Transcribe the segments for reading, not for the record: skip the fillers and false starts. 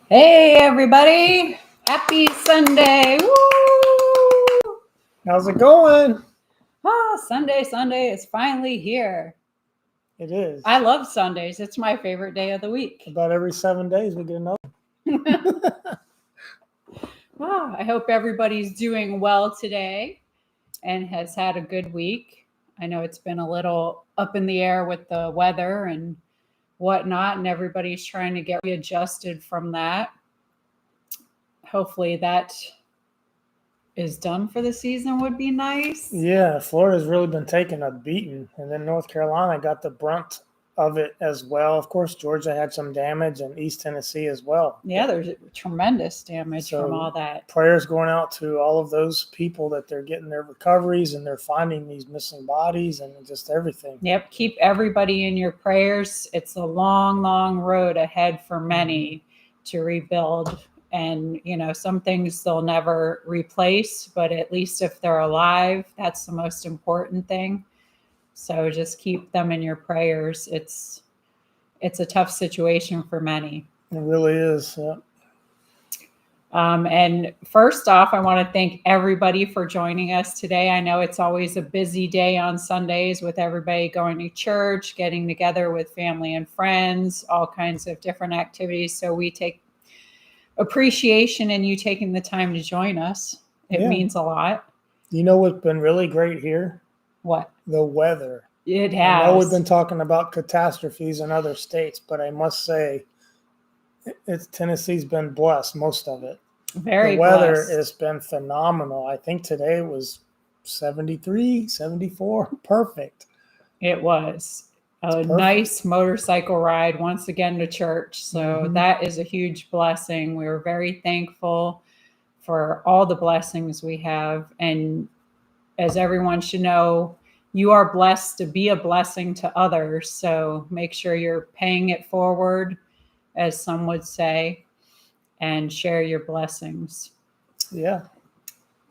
Hey everybody! Happy Sunday! Woo! How's it going? Sunday is finally here. It is. I love Sundays. It's my favorite day of the week. About every 7 days we get another. I hope everybody's doing well today and has had a good week. I know it's been a little up in the air with the weather and whatnot, and everybody's trying to get readjusted from that. Hopefully that is done for the season would be nice. Yeah, Florida's really been taking a beating, and then North Carolina got the brunt of it as well. Of course, Georgia had some damage, and East Tennessee as well. Yeah, there's tremendous damage from all that. Prayers going out to all of those people that they're getting their recoveries and they're finding these missing bodies and just everything. Yep, keep everybody in your prayers. It's a long, long road ahead for many to rebuild. And, some things they'll never replace, but at least if they're alive, that's the most important thing. So just keep them in your prayers. It's a tough situation for many. It really is. Yeah. And first off, I want to thank everybody for joining us today. I know it's always a busy day on Sundays with everybody going to church, getting together with family and friends, all kinds of different activities. So we take appreciation in you taking the time to join us. It means a lot. You know what's been really great here? What? The weather. It has. I know we've been talking about catastrophes in other states, but I must say Tennessee's been blessed, most of it. Very The weather blessed. has been phenomenal. I think today was 73, 74. Perfect. It was a nice motorcycle ride once again to church. So that is a huge blessing. We were very thankful for all the blessings we have. And as everyone should know, you are blessed to be a blessing to others. So make sure you're paying it forward, as some would say, and share your blessings. Yeah.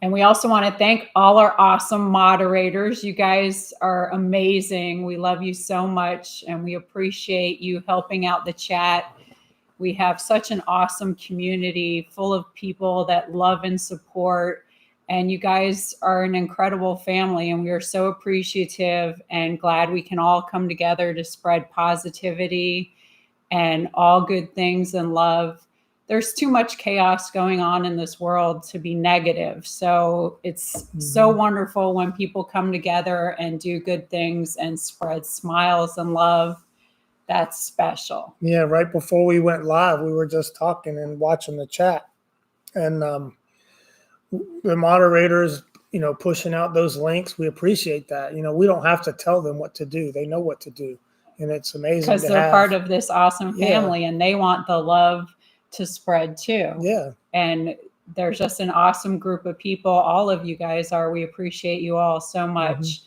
And we also want to thank all our awesome moderators. You guys are amazing. We love you so much, and we appreciate you helping out the chat. We have such an awesome community full of people that love and support. And you guys are an incredible family, and we are so appreciative and glad we can all come together to spread positivity and all good things and love. There's too much chaos going on in this world to be negative. So it's so wonderful when people come together and do good things and spread smiles and love. That's special. Yeah, right before we went live, we were just talking and watching the chat. And the moderators, pushing out those links, we appreciate that. We don't have to tell them what to do. They know what to do. And it's amazing because they're part of this awesome family, and they want the love to spread too. Yeah. And there's just an awesome group of people. All of you guys are. We appreciate you all so much.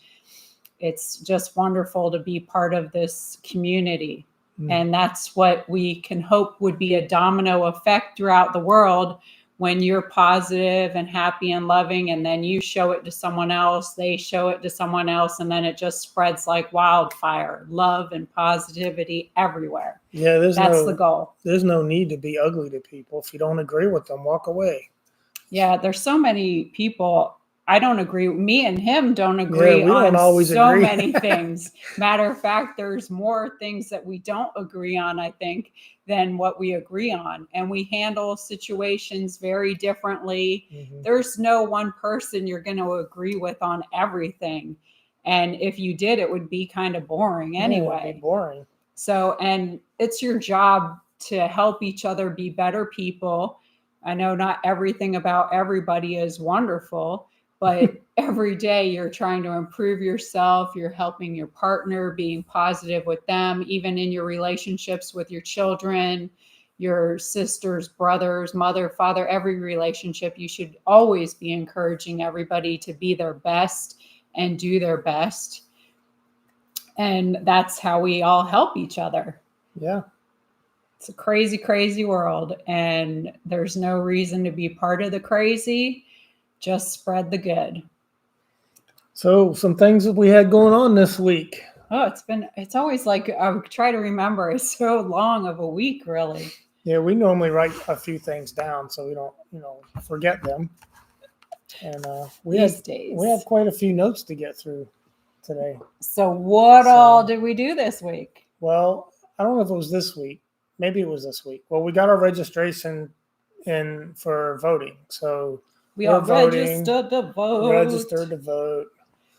It's just wonderful to be part of this community. And that's what we can hope would be a domino effect throughout the world. When you're positive and happy and loving, and then you show it to someone else, they show it to someone else, and then it just spreads like wildfire. Love and positivity everywhere. Yeah, that's the goal. There's no need to be ugly to people. If you don't agree with them, walk away. Yeah, there's so many people. I don't agree. Me and him don't agree on so many things. Matter of fact, there's more things that we don't agree on, I think, than what we agree on. And we handle situations very differently. There's no one person you're going to agree with on everything. And if you did, it would be kind of boring anyway. It'd be boring. So, and it's your job to help each other be better people. I know not everything about everybody is wonderful, but every day you're trying to improve yourself. You're helping your partner, being positive with them, even in your relationships with your children, your sisters, brothers, mother, father, every relationship. You should always be encouraging everybody to be their best and do their best. And that's how we all help each other. Yeah. It's a crazy, crazy world. And there's no reason to be part of the crazy. Just spread the good. So some things that we had going on this week. Oh, it's always like, I try to remember, it's so long of a week, really. Yeah, we normally write a few things down so we don't, forget them. And we these days. had quite a few notes to get through today. So what all did we do this week? Well, I don't know if it was this week. Maybe it was this week. Well, we got our registration in for voting. So we are registered to vote. Registered to vote.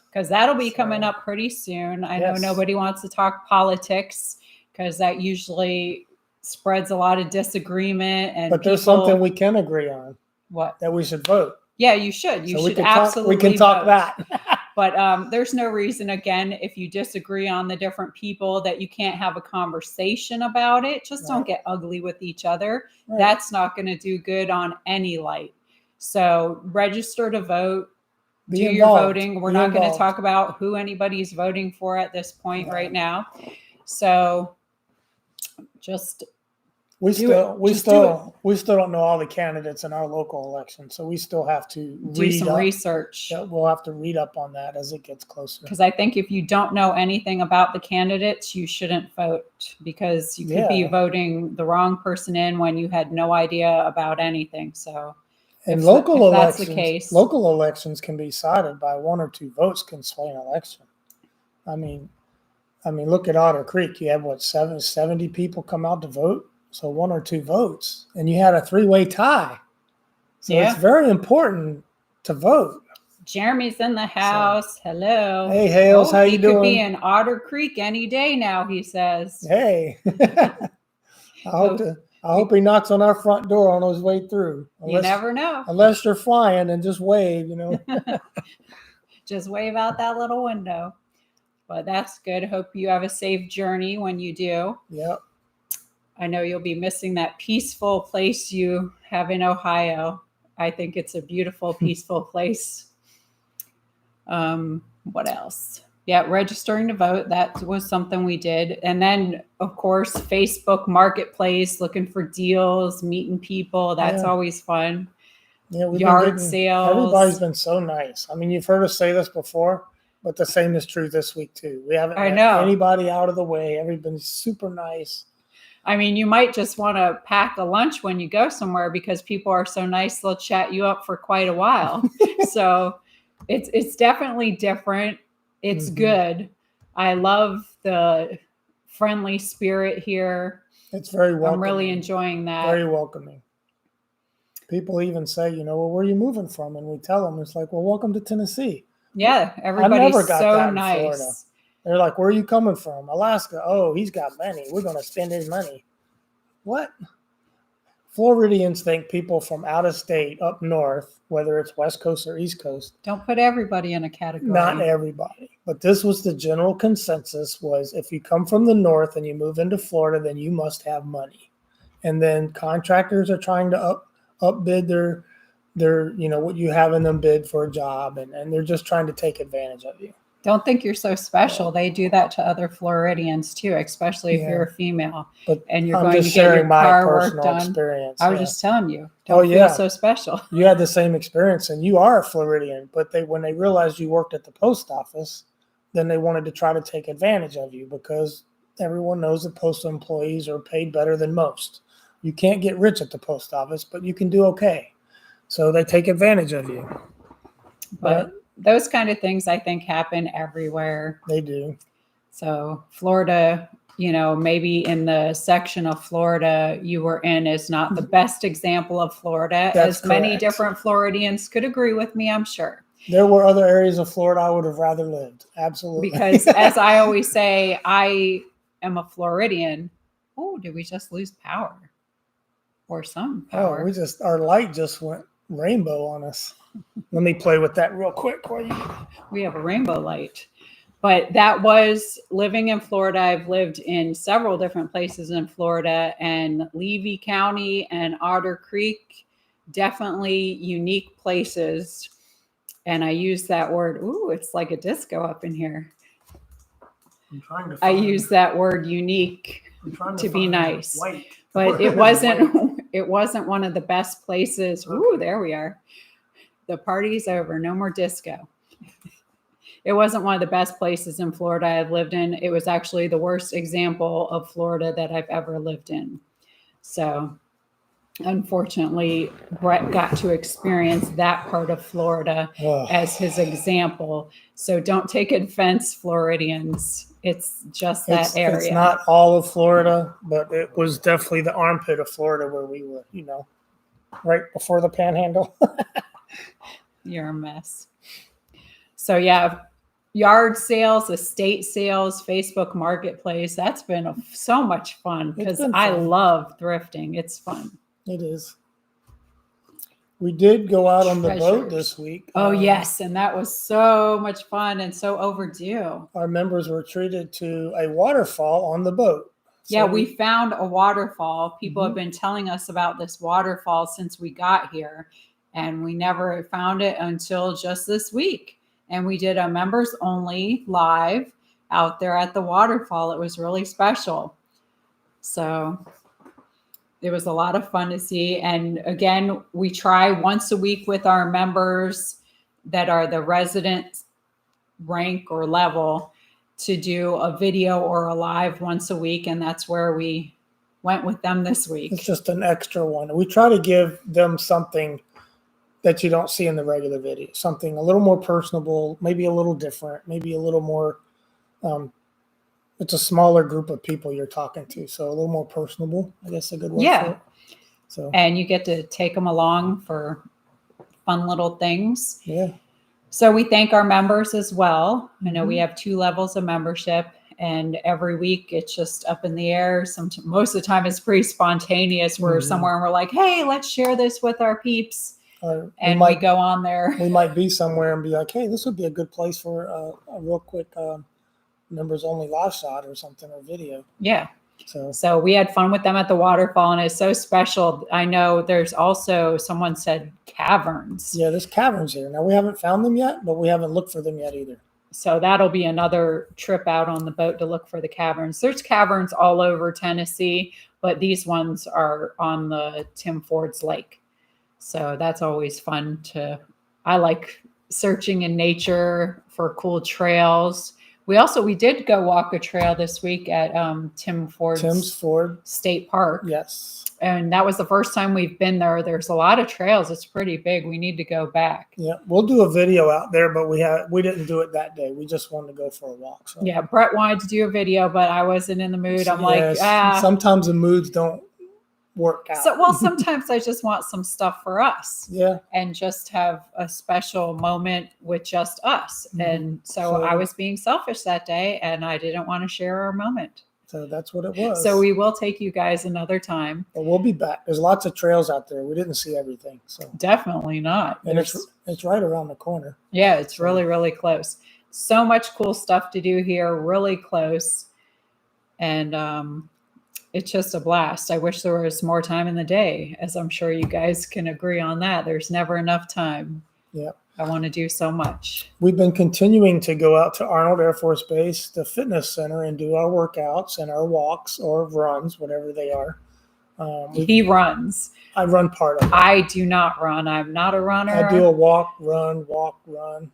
Because that'll be coming up pretty soon. I know nobody wants to talk politics because that usually spreads a lot of disagreement. But there's something we can agree on. What? That we should vote. Yeah, you should. You should absolutely we can talk vote. That. But there's no reason, again, if you disagree on the different people, that you can't have a conversation about it. Just don't get ugly with each other. Right. That's not going to do good on any light. So register to vote. Do your voting. We're not going to talk about who anybody's voting for at this point right now. So just we still don't know all the candidates in our local election, so we still have to do some research. Yeah, we'll have to read up on that as it gets closer. Because I think if you don't know anything about the candidates, you shouldn't vote, because you could be voting the wrong person in when you had no idea about anything. So. And local elections can be decided by 1 or 2 votes can sway an election. I mean, look at Otter Creek. You have 70 people come out to vote, so 1 or 2 votes, and you had a 3-way tie. So it's very important to vote. Jeremy's in the house. So, hello. Hey, Hales, how you doing? He could be in Otter Creek any day now, he says. Hey. I hope he knocks on our front door on his way through. You never know. Unless you're flying, and just wave, Just wave out that little window. But that's good. Hope you have a safe journey when you do. Yep. I know you'll be missing that peaceful place you have in Ohio. I think it's a beautiful, peaceful place. What else? Yeah, registering to vote. That was something we did. And then, of course, Facebook Marketplace, looking for deals, meeting people. That's always fun. Yeah, yard sales. Everybody's been so nice. I mean, you've heard us say this before, but the same is true this week, too. We haven't let anybody out of the way. Everybody's super nice. I mean, you might just want to pack a lunch when you go somewhere, because people are so nice. They'll chat you up for quite a while. So it's definitely different. It's good. I love the friendly spirit here. It's very welcoming. I'm really enjoying that. Very welcoming. People even say, well, where are you moving from? And we tell them, it's like, well, welcome to Tennessee. Yeah, everybody's so nice. Florida. They're like, where are you coming from? Alaska. Oh, he's got money. We're going to spend his money. What? Floridians think people from out of state up north, whether it's West Coast or East Coast. Don't put everybody in a category. Not everybody. But this was the general consensus, was if you come from the north and you move into Florida, then you must have money. And then contractors are trying to upbid their what you have in them bid for a job, and they're just trying to take advantage of you. Don't think you're so special. Yeah. They do that to other Floridians too, especially if you're a female and you're going to get your car work done. Experience. I was just telling you, don't feel so special. You had the same experience, and you are a Floridian, but when they realized you worked at the post office, then they wanted to try to take advantage of you, because everyone knows that postal employees are paid better than most. You can't get rich at the post office, but you can do okay. So they take advantage of you. But those kind of things, I think, happen everywhere. They do. So Florida, maybe in the section of Florida you were in is not the best example of Florida. That's correct. Many different Floridians could agree with me, I'm sure. There were other areas of Florida I would have rather lived. Absolutely. Because as I always say, I am a Floridian. Oh, did we just lose power? Or some power? Oh, our light just went rainbow on us. Let me play with that real quick for you. We have a rainbow light. But that was living in Florida. I've lived in several different places in Florida, and Levy County and Otter Creek, definitely unique places. And I use that word. Ooh, it's like a disco up in here. I use that word unique to be nice. White. But it wasn't one of the best places. Ooh, there we are. The party's over. No more disco. It wasn't one of the best places in Florida I've lived in. It was actually the worst example of Florida that I've ever lived in. So unfortunately, Brett got to experience that part of Florida as his example. So don't take offense, Floridians. It's just that area. It's not all of Florida, but it was definitely the armpit of Florida where we were, right before the panhandle. You're a mess. So yeah, yard sales, estate sales, Facebook Marketplace. That's been so much fun because I love thrifting. It's fun. It is. We did go out on the boat this week. Oh, yes. And that was so much fun and so overdue. Our members were treated to a waterfall on the boat. So yeah, we found a waterfall. People have been telling us about this waterfall since we got here, and we never found it until just this week. And we did a members only live out there at the waterfall. It was really special. So it was a lot of fun to see. And again, we try once a week with our members that are the resident rank or level to do a video or a live once a week. And that's where we went with them this week. It's just an extra one. We try to give them something that you don't see in the regular video, something a little more personable, maybe a little different, maybe a little more, it's a smaller group of people you're talking to. So a little more personable, I guess a good word for it. So, and you get to take them along for fun little things. Yeah. So we thank our members as well. I know we have 2 levels of membership, and every week it's just up in the air. Most of the time it's pretty spontaneous. We're somewhere and we're like, hey, let's share this with our peeps. And we go on there. We might be somewhere and be like, hey, this would be a good place for a real quick members only live shot or something, or video. Yeah. So we had fun with them at the waterfall, and it's so special. I know there's also, someone said caverns. Yeah, there's caverns here. Now we haven't found them yet, but we haven't looked for them yet either. So that'll be another trip out on the boat to look for the caverns. There's caverns all over Tennessee, but these ones are on the Tim Ford's Lake. So that's always fun I like searching in nature for cool trails. We did go walk a trail this week at Tim's Ford State Park. Yes. And that was the first time we've been there. There's a lot of trails. It's pretty big. We need to go back. Yeah, we'll do a video out there, but we didn't do it that day. We just wanted to go for a walk. So. Yeah, Brett wanted to do a video, but I wasn't in the mood. I'm sometimes the moods don't work out. Sometimes I just want some stuff for us. Yeah. And just have a special moment with just us. And so I was being selfish that day, and I didn't want to share our moment. So that's what it was. So we will take you guys another time. But we'll be back. There's lots of trails out there. We didn't see everything. So definitely not. And it's right around the corner. Yeah, it's really, really close. So much cool stuff to do here, really close. And it's just a blast. I wish there was more time in the day, as I'm sure you guys can agree on that. There's never enough time. Yeah. I want to do so much. We've been continuing to go out to Arnold Air Force Base, the fitness center, and do our workouts and our walks or runs, whatever they are. He runs. I run part of it. I do not run. I'm not a runner. I do a walk, run.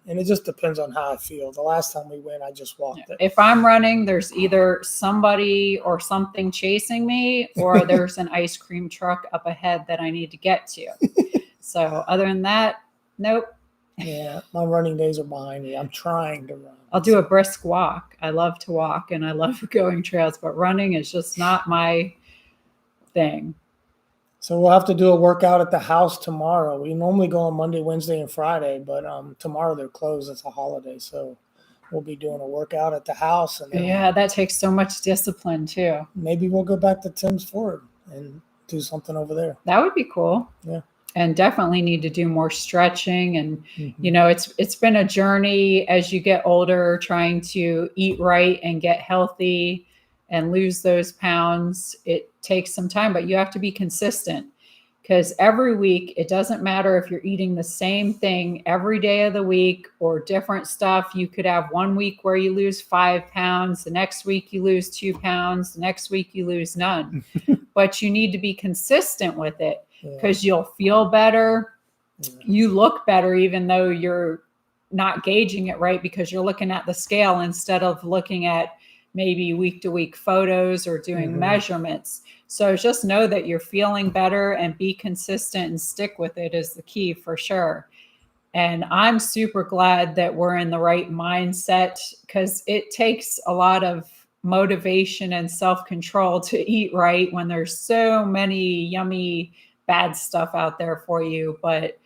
And it just depends on how I feel. The last time we went, I just walked it. If I'm running, there's either somebody or something chasing me, or there's an ice cream truck up ahead that I need to get to. So other than that, nope. Yeah, my running days are behind me. I'm trying to run. I'll do a brisk walk. I love to walk and I love going trails, but running is just not my thing. So we'll have to do a workout at the house tomorrow. We normally go on Monday, Wednesday, and Friday, but tomorrow they're closed. It's a holiday, so we'll be doing a workout at the house. And yeah, that takes so much discipline too. Maybe we'll go back to Tim's Ford and do something over there. That would be cool. Yeah. And definitely need to do more stretching. And, it's been a journey as you get older, trying to eat right and get healthy and lose those pounds. It takes some time, but you have to be consistent, because every week, it doesn't matter if you're eating the same thing every day of the week or different stuff. You could have one week where you lose 5 pounds. The next week you lose 2 pounds. The next week you lose none, but you need to be consistent with it. Because you'll feel better. Yeah. You look better, even though you're not gauging it right, because you're looking at the scale instead of looking at maybe week to week photos or doing Mhm. measurements. So just know that you're feeling better and be consistent and stick with it is the key for sure. And I'm super glad that we're in the right mindset because it takes a lot of motivation and self-control to eat right when there's so many yummy bad stuff out there for you. But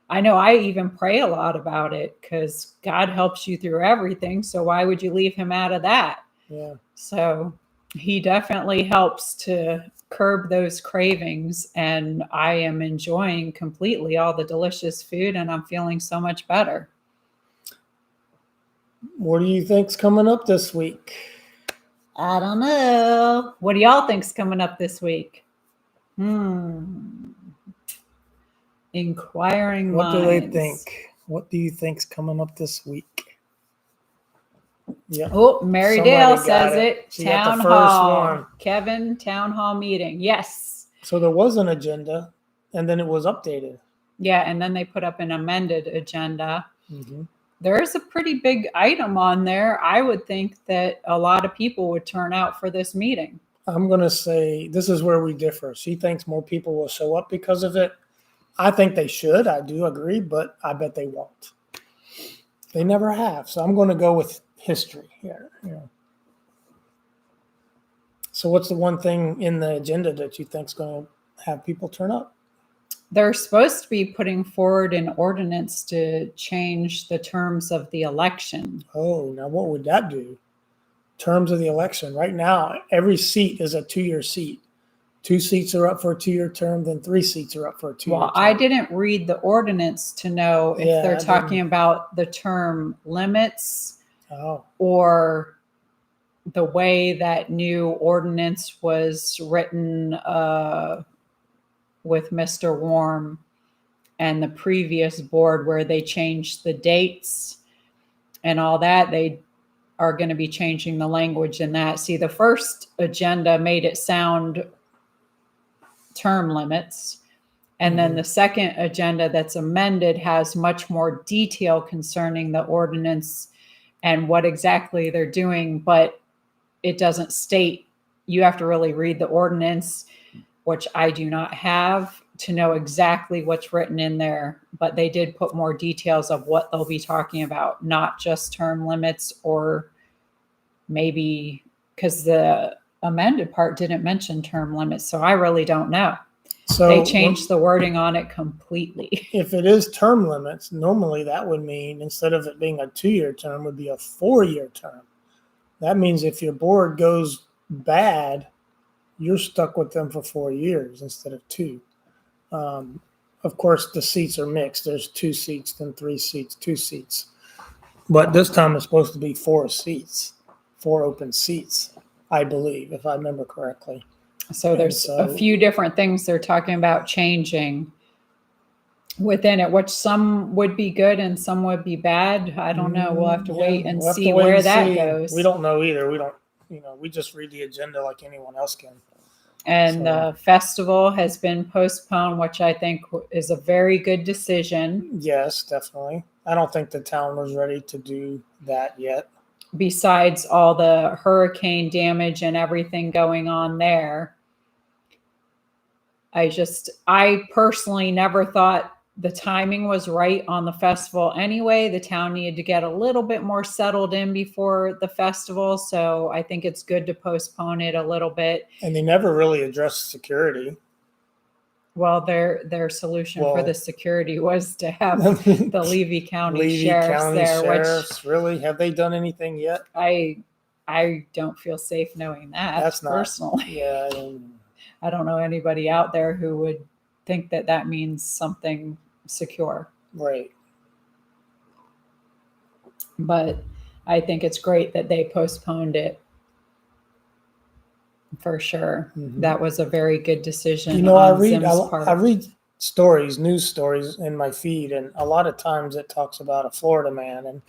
I know I even pray a lot about it because God helps you through everything. So why would you leave him out of that? Yeah. So he definitely helps to curb those cravings. And I am enjoying completely all the delicious food and I'm feeling so much better. What do you think's coming up this week? I don't know. What do y'all think's coming up this week? Inquiring What do minds. they think? What do you think's coming up this week? Yeah. Oh, Mary Somebody Dale got says it. it. She got Town the first hall. one. Kevin, town hall meeting. Yes. So there was an agenda, and then it was updated. Yeah, and then they put up an amended agenda. Mm-hmm. There's a pretty big item on there. I would think that a lot of people would turn out for this meeting. I'm going to say this is where we differ. She thinks more people will show up because of it. I think they should. I do agree, but I bet they won't. They never have. So I'm going to go with history here. Yeah. So what's the one thing in the agenda that you think's going to have people turn up? They're supposed to be putting forward an ordinance to change the terms of the election. Oh, now what would that do? Terms of the election. Right now, every seat is a 2-year seat. 2 seats are up for a 2-year term, then 3 seats are up for a 2-year term. Well, I didn't read the ordinance to know if Yeah, they're I talking didn't. about the term limits Oh, or the way that new ordinance was written with Mr. Warm and the previous board where they changed the dates and all that. They are going to be changing the language in that. See, the first agenda made it sound term limits. And then the second agenda that's amended has much more detail concerning the ordinance and what exactly they're doing, but it doesn't state. You have to really read the ordinance, which I do not have, to know exactly what's written in there. But they did put more details of what they'll be talking about, not just term limits, or maybe because the amended part didn't mention term limits. So I really don't know. so They changed the wording on it completely. if it is term limits, normally that would mean instead of it being a 2-year term, would be a 4-year term. That means if your board goes bad, you're stuck with them for 4 years instead of 2. Of course, the seats are mixed. There's 2 seats, then 3 seats, 2 seats. But this time it's supposed to be 4 seats, 4 open seats, I believe, if I remember correctly. So there's a few different things they're talking about changing within it, which some would be good and some would be bad. I don't know. We'll have to wait and see where that goes. We don't know either. We don't, we just read the agenda like anyone else can. And the festival has been postponed, which I think is a very good decision. Yes, definitely. I don't think the town was ready to do that yet. Besides all the hurricane damage and everything going on there. I personally never thought the timing was right on the festival anyway. The town needed to get a little bit more settled in before the festival. So I think it's good to postpone it a little bit. And they never really addressed security. Well, their solution for the security was to have the Levy County sheriffs there. Really? Have they done anything yet? I don't feel safe knowing that. That's not personally. Yeah. I don't know anybody out there who would think that means something secure. Right. But I think it's great that they postponed it. For sure. Mm-hmm. That was a very good decision. I read stories, news stories in my feed, and a lot of times it talks about a Florida man. And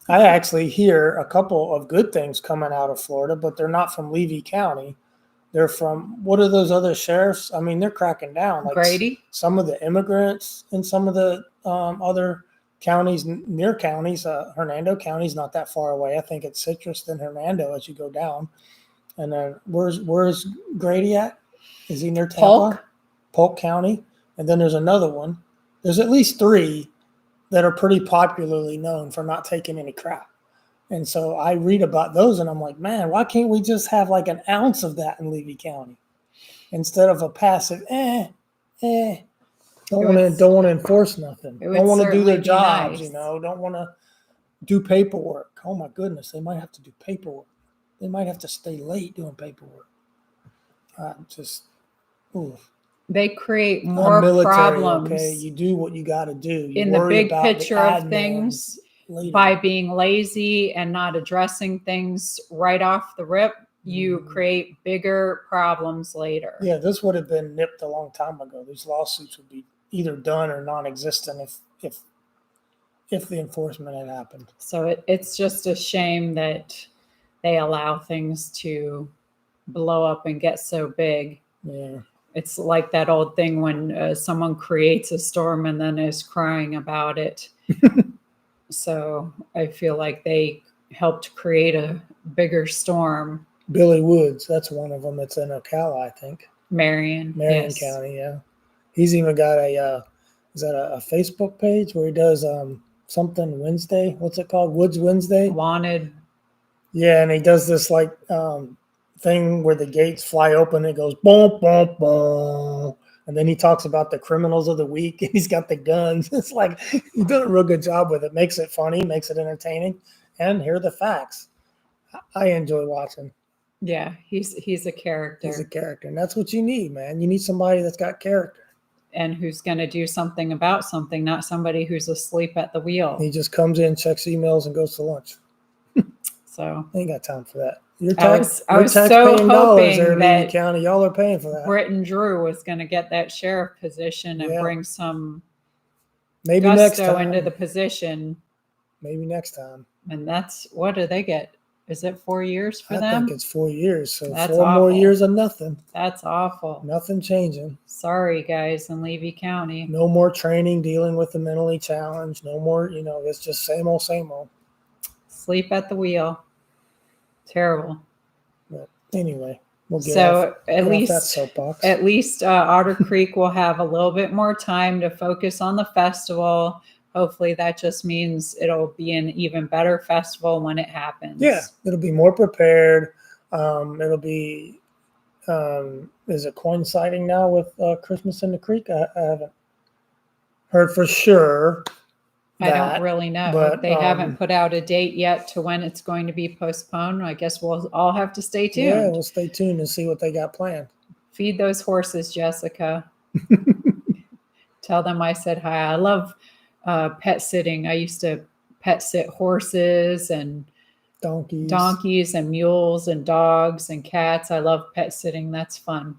I actually hear a couple of good things coming out of Florida, but they're not from Levy County. They're from, what are those other sheriffs? I mean, they're cracking down. Like Grady? Some of the immigrants and some of the other counties, near counties. Hernando County's not that far away. I think it's Citrus then Hernando as you go down. And then where's Grady at? Is he near Tampa? Polk County. And then there's another one. There's at least 3 that are pretty popularly known for not taking any crap. And so I read about those and I'm like, man, why can't we just have like an ounce of that in Levy County instead of a passive, don't want to enforce nothing. Don't want to do their jobs, nice. Don't want to do paperwork. Oh my goodness, they might have to do paperwork. They might have to stay late doing paperwork. They create more problems. Okay, you do what you got to do. In the big picture of things, later. By being lazy and not addressing things right off the rip, you create bigger problems later. Yeah, this would have been nipped a long time ago. These lawsuits would be either done or non-existent if the enforcement had happened. So it's just a shame that they allow things to blow up and get so big. Yeah. It's like that old thing when someone creates a storm and then is crying about it. So I feel like they helped create a bigger storm. Billy Woods, that's one of them that's in Ocala, I think. Marion yes. County, yeah. He's even got a Facebook page where he does something Wednesday. What's it called? Woods Wednesday? Wanted. Yeah, and he does this like thing where the gates fly open. It goes boom, boom, boom, and then he talks about the criminals of the week. And he's got the guns. It's like he's done a real good job with it. Makes it funny, makes it entertaining, and here are the facts. I enjoy watching. Yeah, he's a character. He's a character, and that's what you need, man. You need somebody that's got character and who's going to do something about something, not somebody who's asleep at the wheel. He just comes in, checks emails, and goes to lunch. So I ain't got time for that. I was so hoping there in that Levy County, y'all are paying for that. Britton Drew was going to get that sheriff position and bring some maybe gusto next time into the position. Maybe next time. And that's what do they get? Is it 4 years for them? I think it's 4 years. So that's 4 awful. more years of nothing. That's awful. Nothing changing. Sorry, guys, in Levy County. No more training dealing with the mentally challenged. No more, it's just same old, same old. Sleep at the wheel. Terrible. But anyway, we'll get off that soapbox. At least Otter Creek will have a little bit more time to focus on the festival. Hopefully that just means it'll be an even better festival when it happens. Yeah, it'll be more prepared. It'll be, is it coinciding now with Christmas in the Creek? I haven't heard for sure. I don't really know. But, they haven't put out a date yet to when it's going to be postponed. I guess we'll all have to stay tuned. Yeah, we'll stay tuned and see what they got planned. Feed those horses, Jessica. Tell them I said hi. I love pet sitting. I used to pet sit horses and donkeys and mules and dogs and cats. I love pet sitting. That's fun.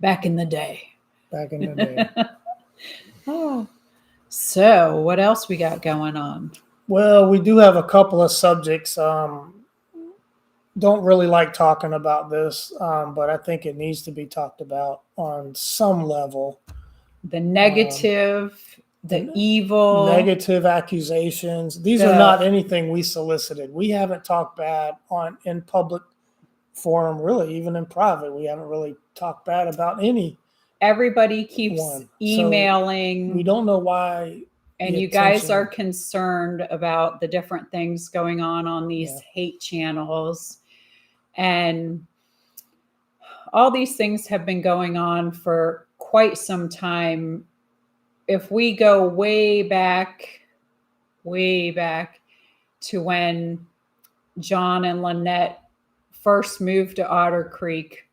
Back in the day. Oh. So what else we got going on? Well, we do have a couple of subjects. Don't really like talking about this, but I think it needs to be talked about on some level. The negative, the evil. Negative accusations. These are not anything we solicited. We haven't talked bad in public forum, really, even in private. We haven't really talked bad about any. Everybody keeps emailing. So we don't know why. And you guys are concerned about the different things going on these hate channels. And all these things have been going on for quite some time. If we go way back to when John and Lynette first moved to Otter Creek,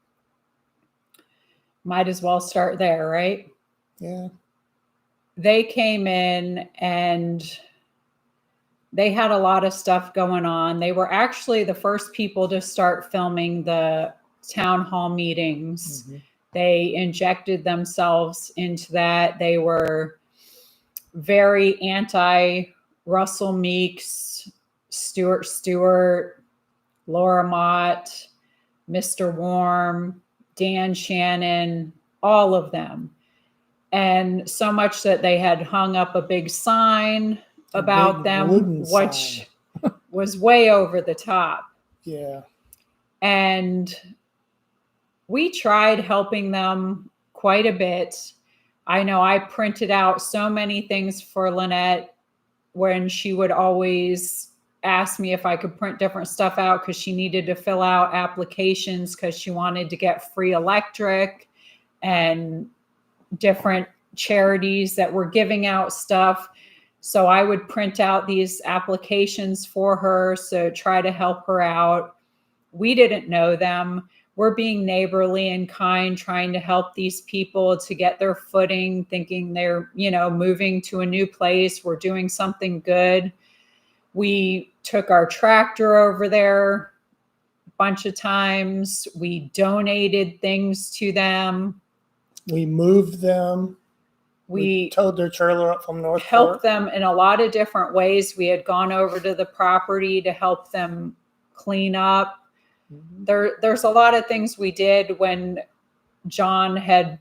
might as well start there, right? Yeah. They came in and they had a lot of stuff going on. They were actually the first people to start filming the town hall meetings. Mm-hmm. They injected themselves into that. They were very anti-Russell Meeks, Stuart Stewart, Laura Mott, Mr. Warm, Dan Shannon, all of them. And so much that they had hung up a big sign about big them, wooden which sign. was way over the top. Yeah. And we tried helping them quite a bit. I know I printed out so many things for Lynette when she would always ask me if I could print different stuff out because she needed to fill out applications because she wanted to get free electric and different charities that were giving out stuff. So I would print out these applications for her, so try to help her out. We didn't know them. We're being neighborly and kind, trying to help these people to get their footing, thinking they're, moving to a new place. We're doing something good. We took our tractor over there a bunch of times. We donated things to them. We moved them. We towed their trailer up from North helped them in a lot of different ways. We had gone over to the property to help them clean up. There's a lot of things we did when John had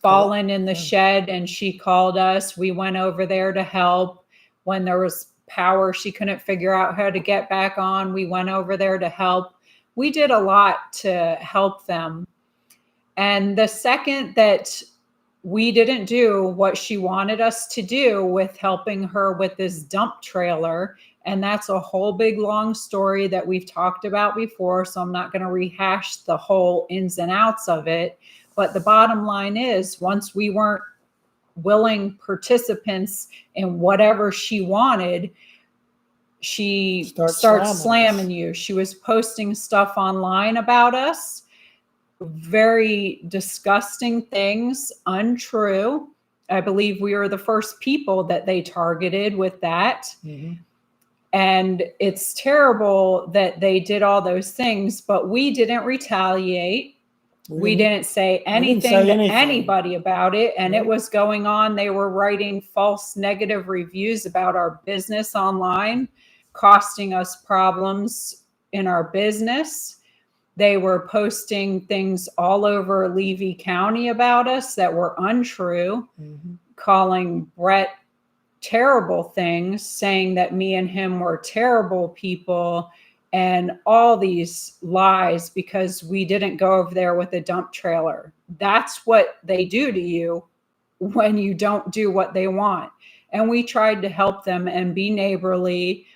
fallen in the shed and she called us. We went over there to help. When there was power she couldn't figure out how to get back on, we went over there to help. We did a lot to help them. And the second that we didn't do what she wanted us to do with helping her with this dump trailer, and that's a whole big long story that we've talked about before, so I'm not going to rehash the whole ins and outs of it. But the bottom line is, once we weren't willing participants in whatever she wanted, she starts slamming you. She was posting stuff online about us, very disgusting things, untrue. I believe we were the first people that they targeted with that. Mm-hmm. And it's terrible that they did all those things, but we didn't retaliate. We didn't say anything to anybody about it. And it was going on. They were writing false negative reviews about our business online, costing us problems in our business. They were posting things all over Levy County about us that were untrue, calling Brett terrible things, saying that me and him were terrible people, and all these lies because we didn't go over there with a dump trailer. That's what they do to you when you don't do what they want. And we tried to help them and be neighborly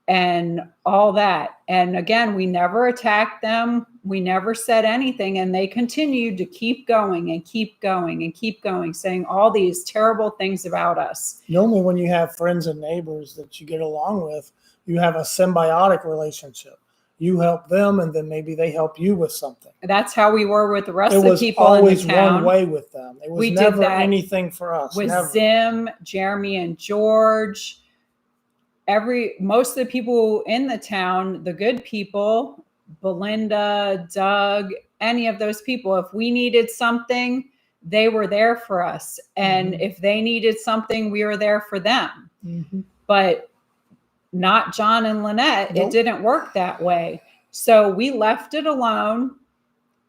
and all that. And again, we never attacked them. We never said anything. And they continued to keep going and keep going and keep going, saying all these terrible things about us. Normally, when you have friends and neighbors that you get along with, you have a symbiotic relationship. You help them, and then maybe they help you with something. That's how we were with the rest of the people in the town. It was always one way with them. It was never anything for us. With never. Zim, Jeremy, and George. Most of the people in the town, the good people, Belinda, Doug, any of those people, if we needed something, they were there for us. And if they needed something, we were there for them. But not John and Lynette. Nope. It didn't work that way. So we left it alone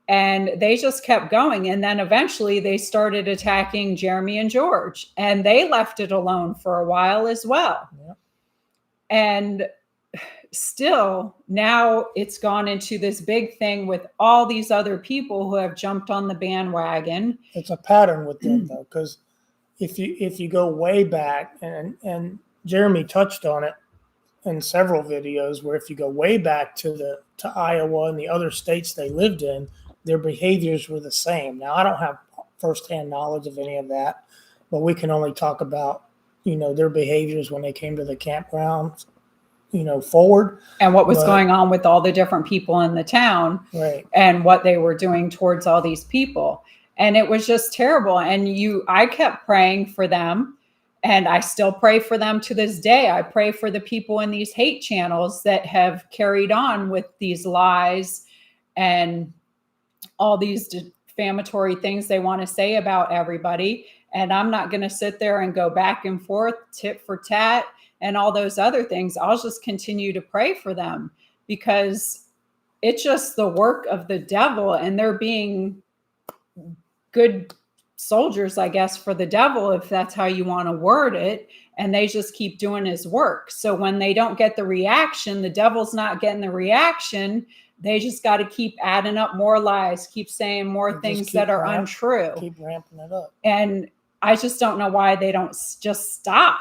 and they just kept going. And then eventually they started attacking Jeremy and George, and they left it alone for a while as well. Yep. And still now it's gone into this big thing with all these other people who have jumped on the bandwagon. It's a pattern with them though, because if you go way back, and Jeremy touched on it in several videos, where if you go way back to Iowa and the other states they lived in, their behaviors were the same. Now I don't have firsthand knowledge of any of that, but we can only talk about their behaviors when they came to the campgrounds, forward. And what was going on with all the different people in the town, right? And what they were doing towards all these people. And it was just terrible. And I kept praying for them, and I still pray for them to this day. I pray for the people in these hate channels that have carried on with these lies and all these defamatory things they want to say about everybody. And I'm not going to sit there and go back and forth, tit for tat, and all those other things. I'll just continue to pray for them, because it's just the work of the devil, and they're being good soldiers, I guess, for the devil, if that's how you want to word it. And they just keep doing his work. So when they don't get the reaction, the devil's not getting the reaction. They just got to keep adding up more lies, keep saying more things that are untrue. Keep ramping it up. And I just don't know why they don't just stop.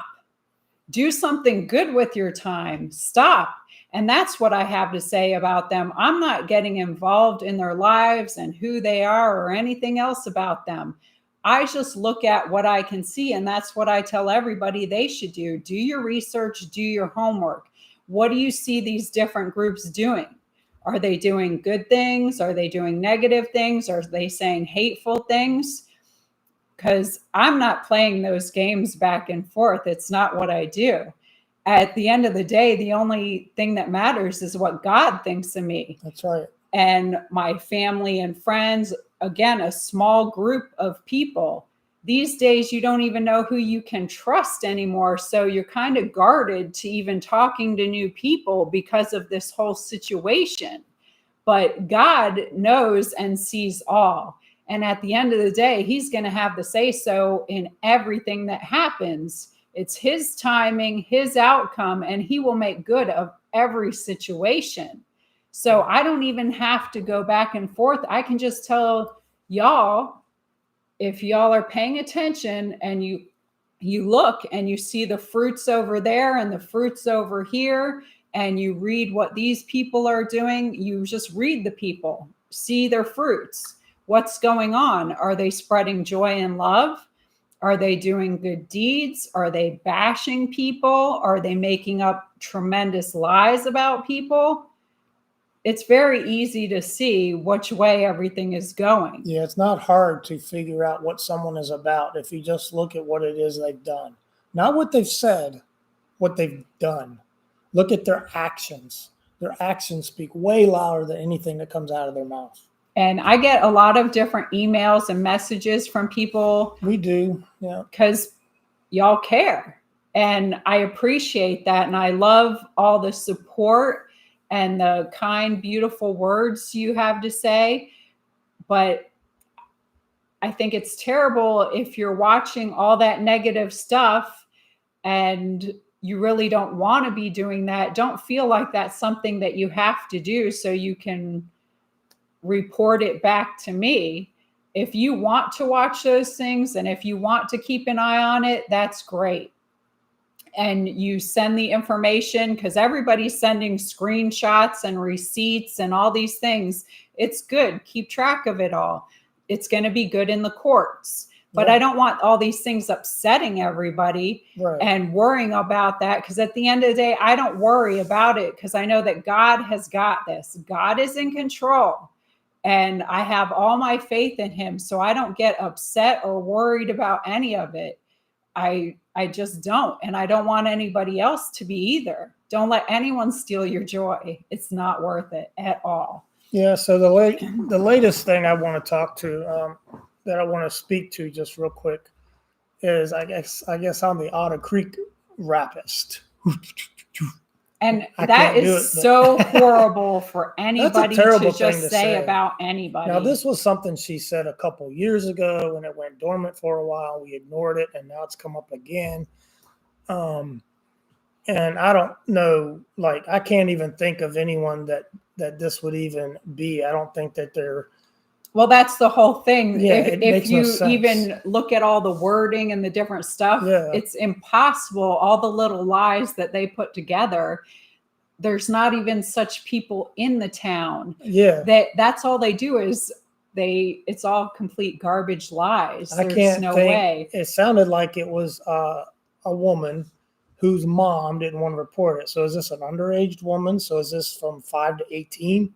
Do something good with your time. Stop. And that's what I have to say about them. I'm not getting involved in their lives and who they are or anything else about them. I just look at what I can see, and that's what I tell everybody they should do. Do your research, do your homework. What do you see these different groups doing? Are they doing good things? Are they doing negative things? Are they saying hateful things? Because I'm not playing those games back and forth. It's not what I do. At the end of the day, the only thing that matters is what God thinks of me. That's right. And my family and friends, again, a small group of people. These days, you don't even know who you can trust anymore. So you're kind of guarded to even talking to new people because of this whole situation. But God knows and sees all. And at the end of the day, he's going to have the say-so in everything that happens. It's his timing, his outcome, and he will make good of every situation. So I don't even have to go back and forth. I can just tell y'all, if y'all are paying attention and you look and you see the fruits over there and the fruits over here, and you read what these people are doing, you just read the people, see their fruits. What's going on? Are they spreading joy and love? Are they doing good deeds? Are they bashing people? Are they making up tremendous lies about people? It's very easy to see which way everything is going. Yeah, it's not hard to figure out what someone is about if you just look at what it is they've done. Not what they've said, what they've done. Look at their actions. Their actions speak way louder than anything that comes out of their mouth. And I get a lot of different emails and messages from people. We do, yeah. Because y'all care. And I appreciate that. And I love all the support and the kind, beautiful words you have to say. But I think it's terrible if you're watching all that negative stuff and you really don't want to be doing that. Don't feel like that's something that you have to do so you can report it back to me. If you want to watch those things and if you want to keep an eye on it, that's great. And you send the information, because everybody's sending screenshots and receipts and all these things. It's good. Keep track of it all. It's going to be good in the courts. But I don't want all these things upsetting everybody and worrying about that. Because at the end of the day, I don't worry about it because I know that God has got this. God is in control. And I have all my faith in him. So I don't get upset or worried about any of it. I just don't. And I don't want anybody else to be either. Don't let anyone steal your joy. It's not worth it at all. Yeah. So the latest thing I want to talk to, that I want to speak to just real quick is I guess I'm the Otter Creek rapist. And that is so horrible for anybody to just say about anybody. Now, this was something she said a couple years ago, and it went dormant for a while. We ignored it, and now it's come up again. And I don't know, like, I can't even think of anyone that this would even be. I don't think that they're. Well, that's the whole thing. Yeah, if you even look at all the wording and the different stuff, it's impossible. All the little lies that they put together. There's not even such people in the town. Yeah. That's all they do is it's all complete garbage lies. There's no way. It sounded like it was a woman whose mom didn't want to report it. So is this an underage woman? So is this from 5 to 18?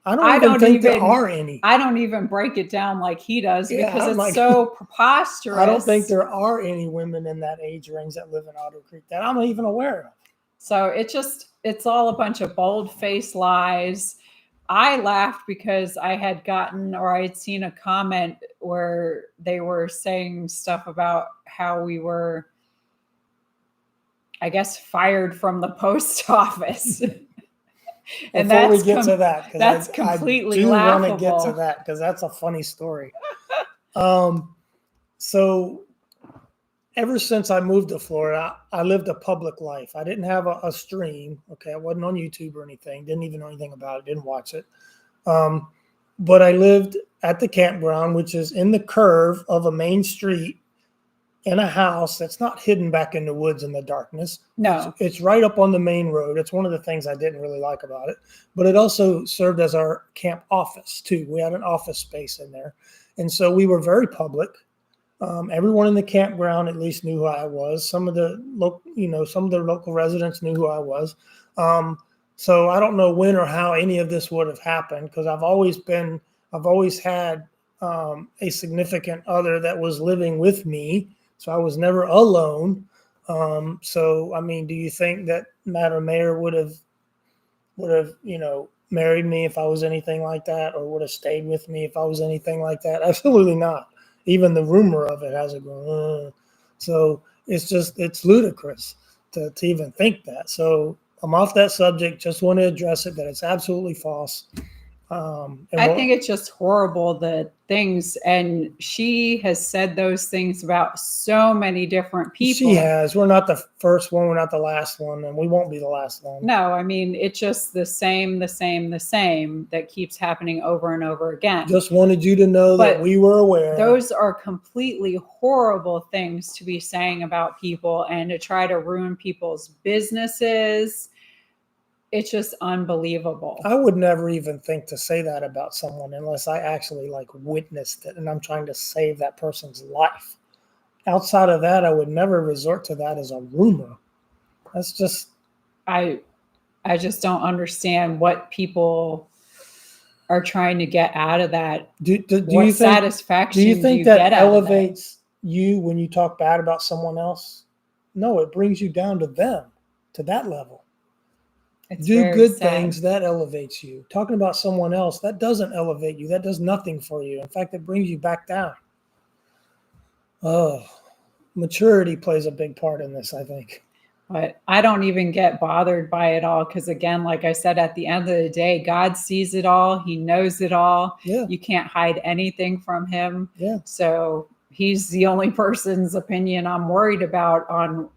I don't think there are any. I don't even break it down like he does because it's so preposterous. I don't think there are any women in that age range that live in Otter Creek that I'm even aware of. So it's all a bunch of bold-faced lies. I laughed because I had seen a comment where they were saying stuff about how we were, I guess, fired from the post office. And before we get to that, that's completely laughable. I do want to get to that because that's a funny story. So ever since I moved to Florida, I lived a public life. I didn't have a stream. Okay. I wasn't on YouTube or anything. Didn't even know anything about it. Didn't watch it. But I lived at the campground, which is in the curve of a main street in a house that's not hidden back in the woods in the darkness. No. It's right up on the main road. It's one of the things I didn't really like about it. But it also served as our camp office, too. We had an office space in there. And so we were very public. Everyone in the campground at least knew who I was. Some of the local residents knew who I was. So I don't know when or how any of this would have happened, because I've always had a significant other that was living with me. So I was never alone. So, I mean, do you think that Madam Mayor would have, married me if I was anything like that, or would have stayed with me if I was anything like that? Absolutely not. Even the rumor of it has it going. So it's ludicrous to even think that. So I'm off that subject. Just want to address it, that it's absolutely false. I think it's just horrible, the things, and she has said those things about so many different people. She has. We're not the first one. We're not the last one, and we won't be the last one. No, I mean, it's just the same that keeps happening over and over again. Just wanted you to know that we were aware. Those are completely horrible things to be saying about people and to try to ruin people's businesses. It's just unbelievable. I would never even think to say that about someone unless I actually witnessed it and I'm trying to save that person's life. Outside of that, I would never resort to that as a rumor. That's just... I just don't understand what people are trying to get out of that. What satisfaction do you think that elevates you when you talk bad about someone else? No, it brings you down to them, to that level. Do good things, that elevates you. Talking about someone else, that doesn't elevate you. That does nothing for you. In fact, it brings you back down. Oh, maturity plays a big part in this, I think. But I don't even get bothered by it all because, again, like I said, at the end of the day, God sees it all. He knows it all. Yeah. You can't hide anything from him. Yeah. So he's the only person's opinion I'm worried about on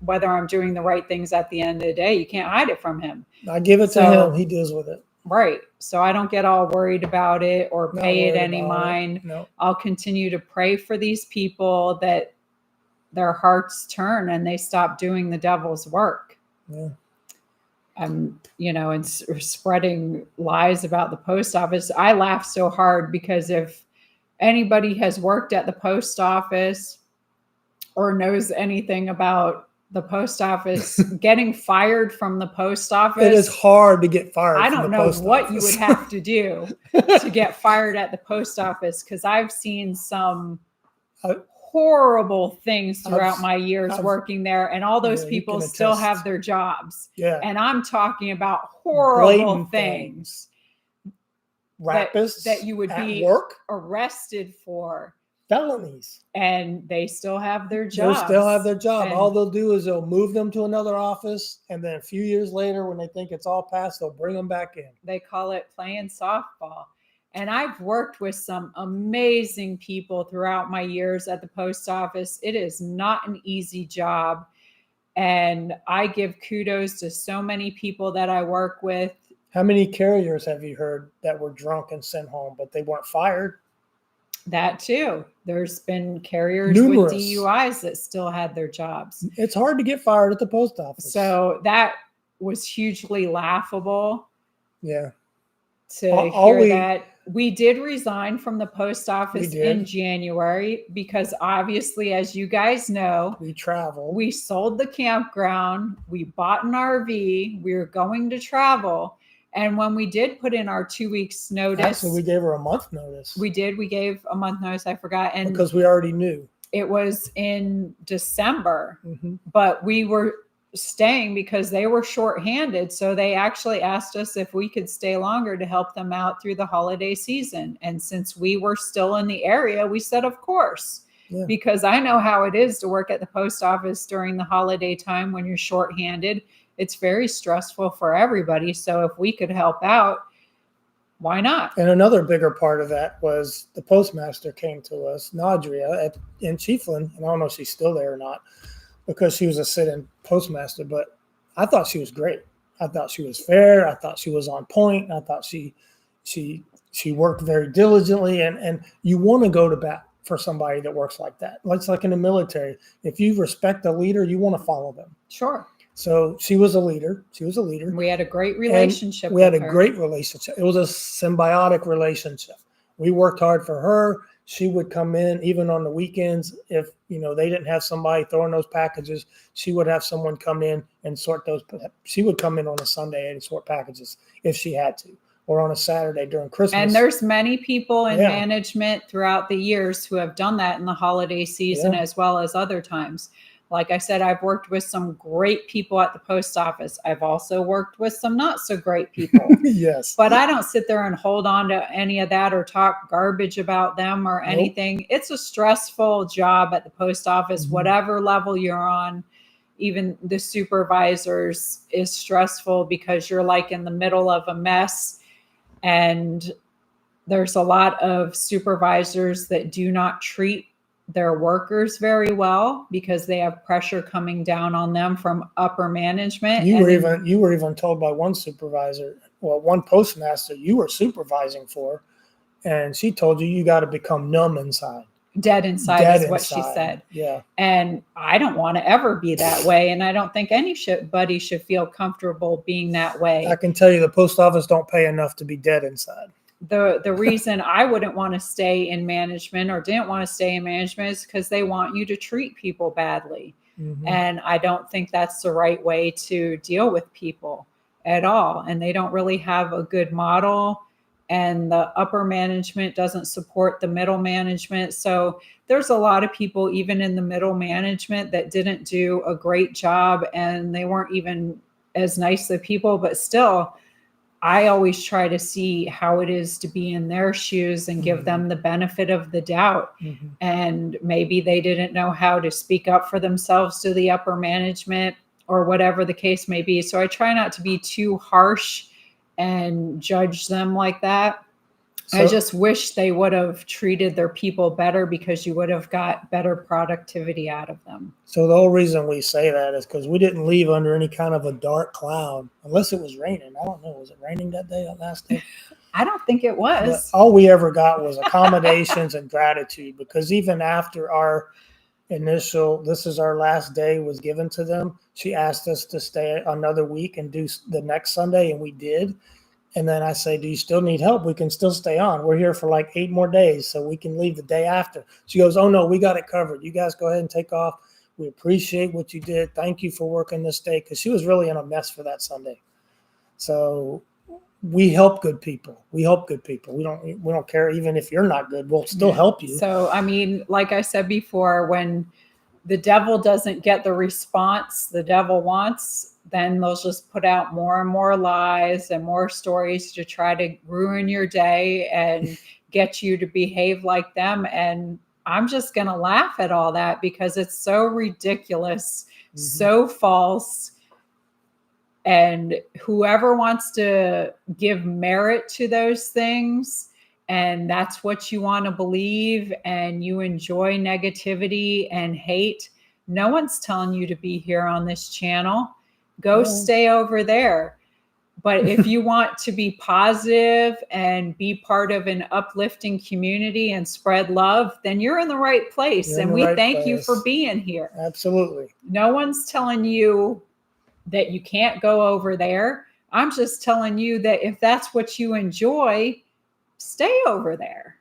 whether I'm doing the right things at the end of the day. You can't hide it from him. I give it to him. He deals with it. Right. So I don't get all worried about it or pay it any mind. No. I'll continue to pray for these people that their hearts turn and they stop doing the devil's work. Yeah. And spreading lies about the post office. I laugh so hard because if anybody has worked at the post office or knows anything about the post office, getting fired from the post office. It is hard to get fired. I don't know what you would have to do to get fired at the post office, because I've seen some horrible things throughout my years working there, and all those people still have their jobs. Yeah. And I'm talking about horrible things. Rapists that you would be arrested for. Felonies. And they still have their job. They still have their job. And all they'll do is they'll move them to another office, and then a few years later, when they think it's all past, they'll bring them back in. They call it playing softball. And I've worked with some amazing people throughout my years at the post office. It is not an easy job. And I give kudos to so many people that I work with. How many carriers have you heard that were drunk and sent home, but they weren't fired? That too. There's been carriers with DUIs that still had their jobs. It's hard to get fired at the post office. So that was hugely laughable. Yeah. To hear that. We did resign from the post office in January because obviously, as you guys know, we travel. We sold the campground. We bought an RV. We were going to travel. And when we did put in our 2 weeks notice. Actually, we gave her a month notice. We did. We gave a month notice. I forgot. And because we already knew. It was in December. Mm-hmm. But we were staying because they were shorthanded. So they actually asked us if we could stay longer to help them out through the holiday season. And since we were still in the area, we said, of course. Yeah. Because I know how it is to work at the post office during the holiday time when you're shorthanded. It's very stressful for everybody. So if we could help out, Why not? And another bigger part of that was the postmaster came to us, Nadria, in Chiefland, and I don't know if she's still there or not, because she was a sit-in postmaster, but I thought she was great. I thought she was fair. I thought she was on point. I thought she worked very diligently, and you want to go to bat for somebody that works like that. It's like in the military. If you respect a leader, you want to follow them. Sure. So she was a leader. She was a leader. We had a great relationship. We had a great relationship. It was a symbiotic relationship. We worked hard for her. She would come in even on the weekends. If they didn't have somebody throwing those packages, she would have someone come in and sort those. She would come in on a Sunday and sort packages if she had to, or on a Saturday during Christmas. And there's many people in management throughout the years who have done that in the holiday season as well as other times. Like I said, I've worked with some great people at the post office. I've also worked with some not so great people. Yes. But I don't sit there and hold on to any of that or talk garbage about them or anything. Nope. It's a stressful job at the post office, whatever level you're on. Even the supervisors is stressful because you're like in the middle of a mess. And there's a lot of supervisors that do not treat their workers very well because they have pressure coming down on them from upper management. You were even told by one supervisor, one postmaster you were supervising for, and she told you got to become numb inside. Dead inside is what she said. Yeah. And I don't want to ever be that way. And I don't think anybody should feel comfortable being that way. I can tell you the post office don't pay enough to be dead inside. The reason I wouldn't want to stay in management or didn't want to stay in management is because they want you to treat people badly. And I don't think that's the right way to deal with people at all. And they don't really have a good model. And the upper management doesn't support the middle management. So there's a lot of people, even in the middle management, that didn't do a great job, and they weren't even as nice of people, but still, I always try to see how it is to be in their shoes and give them the benefit of the doubt. And maybe they didn't know how to speak up for themselves to the upper management or whatever the case may be. So I try not to be too harsh and judge them like that. I just wish they would have treated their people better because you would have got better productivity out of them. So the whole reason we say that is because we didn't leave under any kind of a dark cloud, unless it was raining. I don't know. Was it raining that day, that last day? I don't think it was. But all we ever got was accommodations and gratitude, because even after our initial, this is our last day, was given to them, she asked us to stay another week and do the next Sunday, and we did. And then I say, do you still need help? We can still stay on. We're here for like 8 more days, so we can leave the day after. She goes, oh, no, we got it covered. You guys go ahead and take off. We appreciate what you did. Thank you for working this day, because she was really in a mess for that Sunday. So we help good people. We help good people. We don't care even if you're not good. We'll still help you. So, I mean, like I said before, when the devil doesn't get the response the devil wants, then they'll just put out more and more lies and more stories to try to ruin your day and get you to behave like them. And I'm just going to laugh at all that because it's so ridiculous, so false. And whoever wants to give merit to those things, and that's what you want to believe, and you enjoy negativity and hate, no one's telling you to be here on this channel. Go stay over there. But if you want to be positive and be part of an uplifting community and spread love, then you're in the right place. And we thank you for being here. Absolutely. No one's telling you that you can't go over there. I'm just telling you that if that's what you enjoy, stay over there.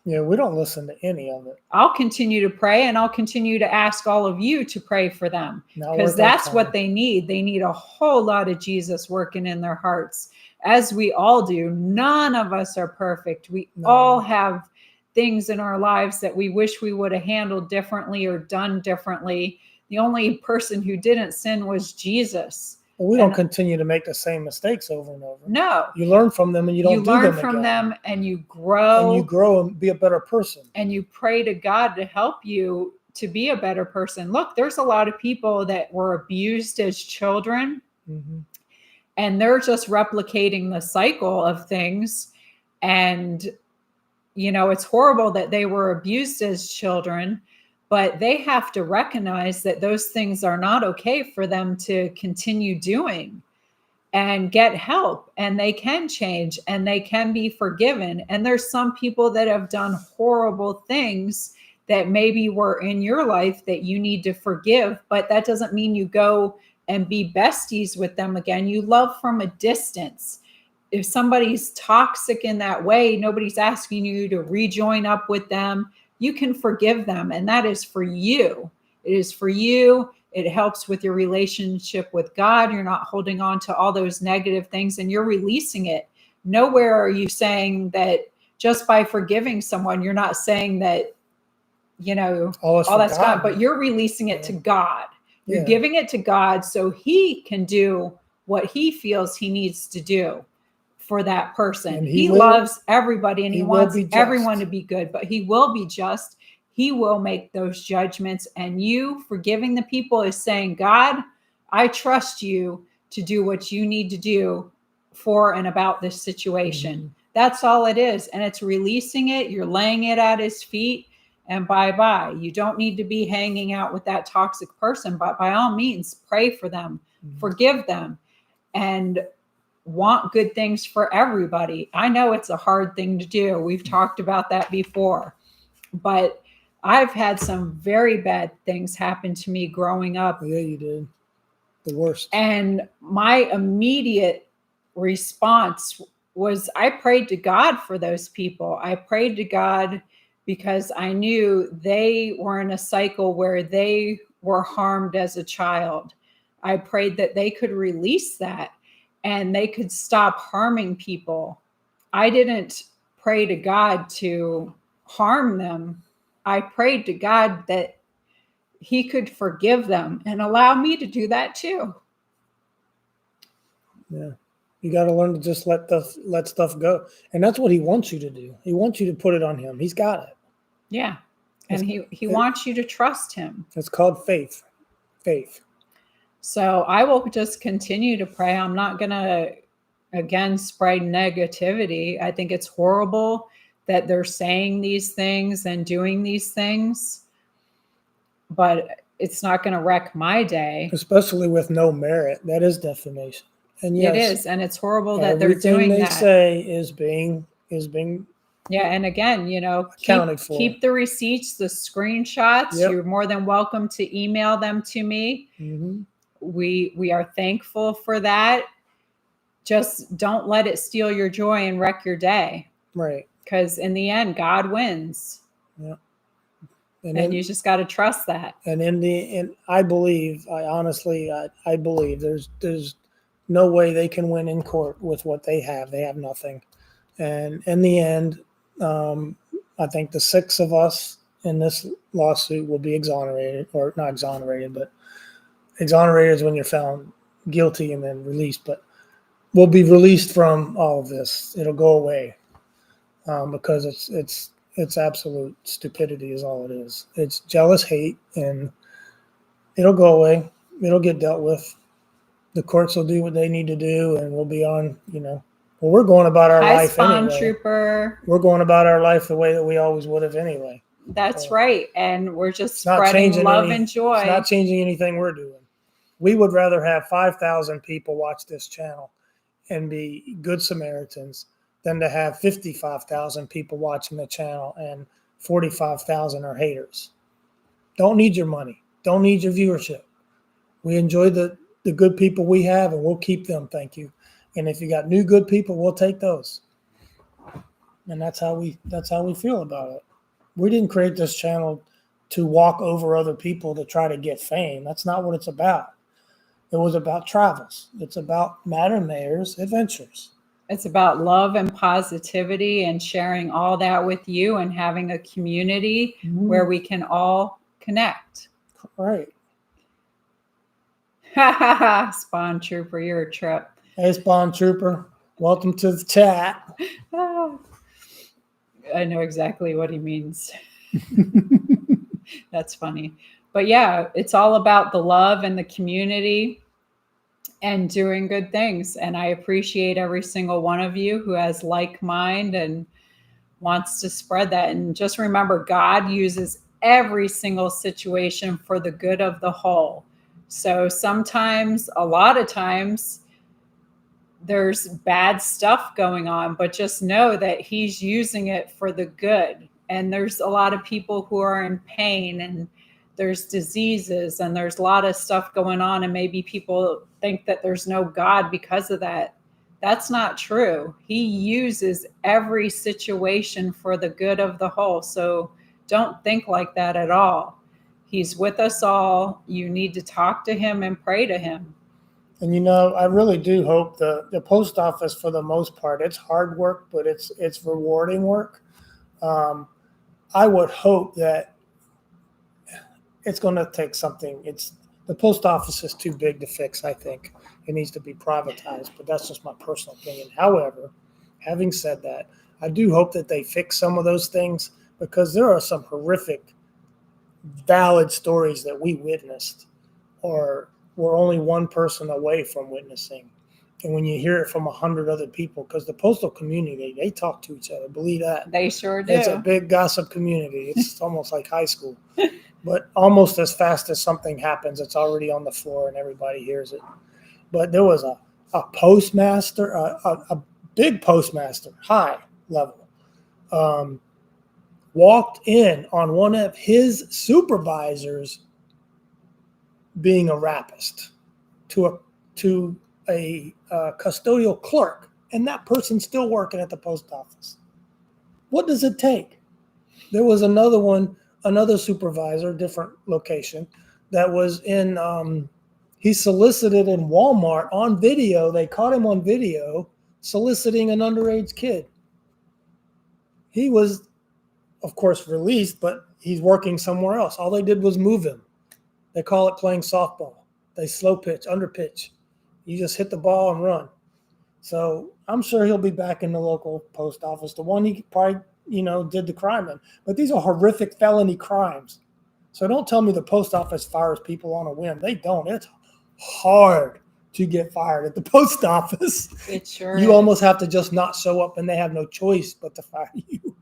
Yeah, we don't listen to any of it. I'll continue to pray, and I'll continue to ask all of you to pray for them, because that's what they need. They need a whole lot of Jesus working in their hearts, as we all do. None of us are perfect. We all have things in our lives that we wish we would have handled differently or done differently. The only person who didn't sin was Jesus. Well, we don't continue to make the same mistakes over and over. No. You learn from them and you don't do them again. You learn from them and you grow. And you grow and be a better person. And you pray to God to help you to be a better person. Look, there's a lot of people that were abused as children. And they're just replicating the cycle of things. And, it's horrible that they were abused as children, but they have to recognize that those things are not okay for them to continue doing, and get help, and they can change, and they can be forgiven. And there's some people that have done horrible things that maybe were in your life that you need to forgive, but that doesn't mean you go and be besties with them again. You love from a distance. If somebody's toxic in that way, nobody's asking you to rejoin up with them. You can forgive them, and that is for you. It is for you. It helps with your relationship with God. You're not holding on to all those negative things, and you're releasing it. Nowhere are you saying that just by forgiving someone, you're not saying that, all that's gone, but you're releasing it to God. You're giving it to God so he can do what he feels he needs to do for that person. And he loves everybody, and he wants everyone to be good, but he will be just. He will make those judgments, and you forgiving the people is saying, God, I trust you to do what you need to do for and about this situation. Mm-hmm. That's all it is. And it's releasing it. You're laying it at his feet, and bye-bye. You don't need to be hanging out with that toxic person, but by all means, pray for them, forgive them, and want good things for everybody. I know it's a hard thing to do. We've talked about that before, but I've had some very bad things happen to me growing up. Yeah, you did. The worst. And my immediate response was I prayed to God for those people. I prayed to God because I knew they were in a cycle where they were harmed as a child. I prayed that they could release that and they could stop harming people. I didn't pray to God to harm them. I prayed to God that he could forgive them and allow me to do that too. Yeah. You got to learn to just let stuff go. And that's what he wants you to do. He wants you to put it on him. He's got it. Yeah. And he wants you to trust him. It's called faith. Faith. So I will just continue to pray. I'm not going to, again, spread negativity. I think it's horrible that they're saying these things and doing these things, but it's not going to wreck my day. Especially with no merit. That is defamation. And yes, it is. And it's horrible that they're doing that. Everything they say is being yeah. And again, keep the receipts, the screenshots. Yep. You're more than welcome to email them to me. Mm-hmm. We are thankful for that. Just don't let it steal your joy and wreck your day. Right. Because in the end, God wins. Yeah. And you just got to trust that. And I honestly believe there's no way they can win in court with what they have. They have nothing. And in the end, I think the 6 of us in this lawsuit will be exonerated, or not exonerated, but exonerated is when you're found guilty and then released. But we'll be released from all of this. It'll go away because it's absolute stupidity is all it is. It's jealous hate, and it'll go away. It'll get dealt with. The courts will do what they need to do, and we'll be on, well, we're going about our life Spawn Trooper. We're going about our life the way that we always would have anyway. That's right. And we're just spreading love and joy. It's not changing anything we're doing. We would rather have 5,000 people watch this channel and be good Samaritans than to have 55,000 people watching the channel and 45,000 are haters. Don't need your money. Don't need your viewership. We enjoy the good people we have, and we'll keep them. Thank you. And if you got new good people, we'll take those. And that's how we feel about it. We didn't create this channel to walk over other people to try to get fame. That's not what it's about. It was about travels. It's about Matt and Mayor's adventures. It's about love and positivity and sharing all that with you and having a community where we can all connect. Right. Spawn Trooper, you're a trip. Hey, Spawn Trooper. Welcome to the chat. I know exactly what he means. That's funny. But yeah, it's all about the love and the community. and doing good things. And I appreciate every single one of you who has like mind and wants to spread that. And just remember, God uses every single situation for the good of the whole. So sometimes, a lot of times, there's bad stuff going on, but just know that he's using it for the good. And there's a lot of people who are in pain, and there's diseases, and there's a lot of stuff going on. And maybe people think that there's no God because of that. That's not true. He uses every situation for the good of the whole. So don't think like that at all. He's with us all. You need to talk to him and pray to him. And I really do hope the post office, for the most part, it's hard work, but it's rewarding work. I would hope that it's going to take something. The post office is too big to fix. I think it needs to be privatized, but that's just my personal opinion. However, having said that, I do hope that they fix some of those things, because there are some horrific, valid stories that we witnessed, or we're only one person away from witnessing. And when you hear it from 100 other people, because the postal community, they talk to each other. Believe that. They sure do. It's a big gossip community. It's almost like high school. But almost as fast as something happens, it's already on the floor and everybody hears it. But there was a postmaster, a big postmaster, high level, walked in on one of his supervisors being a rapist to a custodial clerk, and that person's still working at the post office. What does it take? There was another supervisor, different location, that was in, he solicited in Walmart on video. They caught him on video soliciting an underage kid. He was, of course, released, but he's working somewhere else. All they did was move him. They call it playing softball. They slow pitch, under pitch. You just hit the ball and run. So I'm sure he'll be back in the local post office, the one he probably, did the crime in. But these are horrific felony crimes. So don't tell me the post office fires people on a whim. They don't. It's hard to get fired at the post office. It sure You is. almost have to just not show up, and they have no choice but to fire you.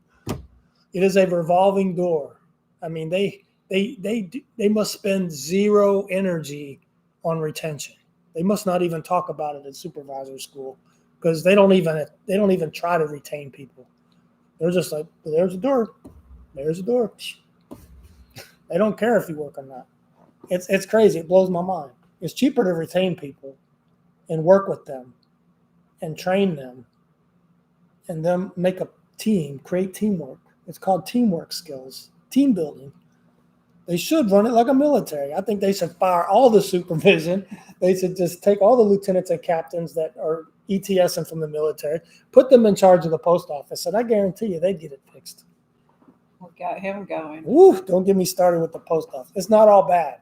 It is a revolving door. I mean, they must spend zero energy on retention. They must not even talk about it at supervisor school, because they don't even try to retain people. They're just like, there's a door. There's a door. They don't care if you work or not. It's crazy. It blows my mind. It's cheaper to retain people and work with them and train them and then make a team, create teamwork. It's called teamwork skills, team building. They should run it like a military. I think they should fire all the supervision. They should just take all the lieutenants and captains that are ETSing from the military, put them in charge of the post office, and I guarantee you they'd get it fixed. We got him going. Woo, don't get me started with the post office. It's not all bad,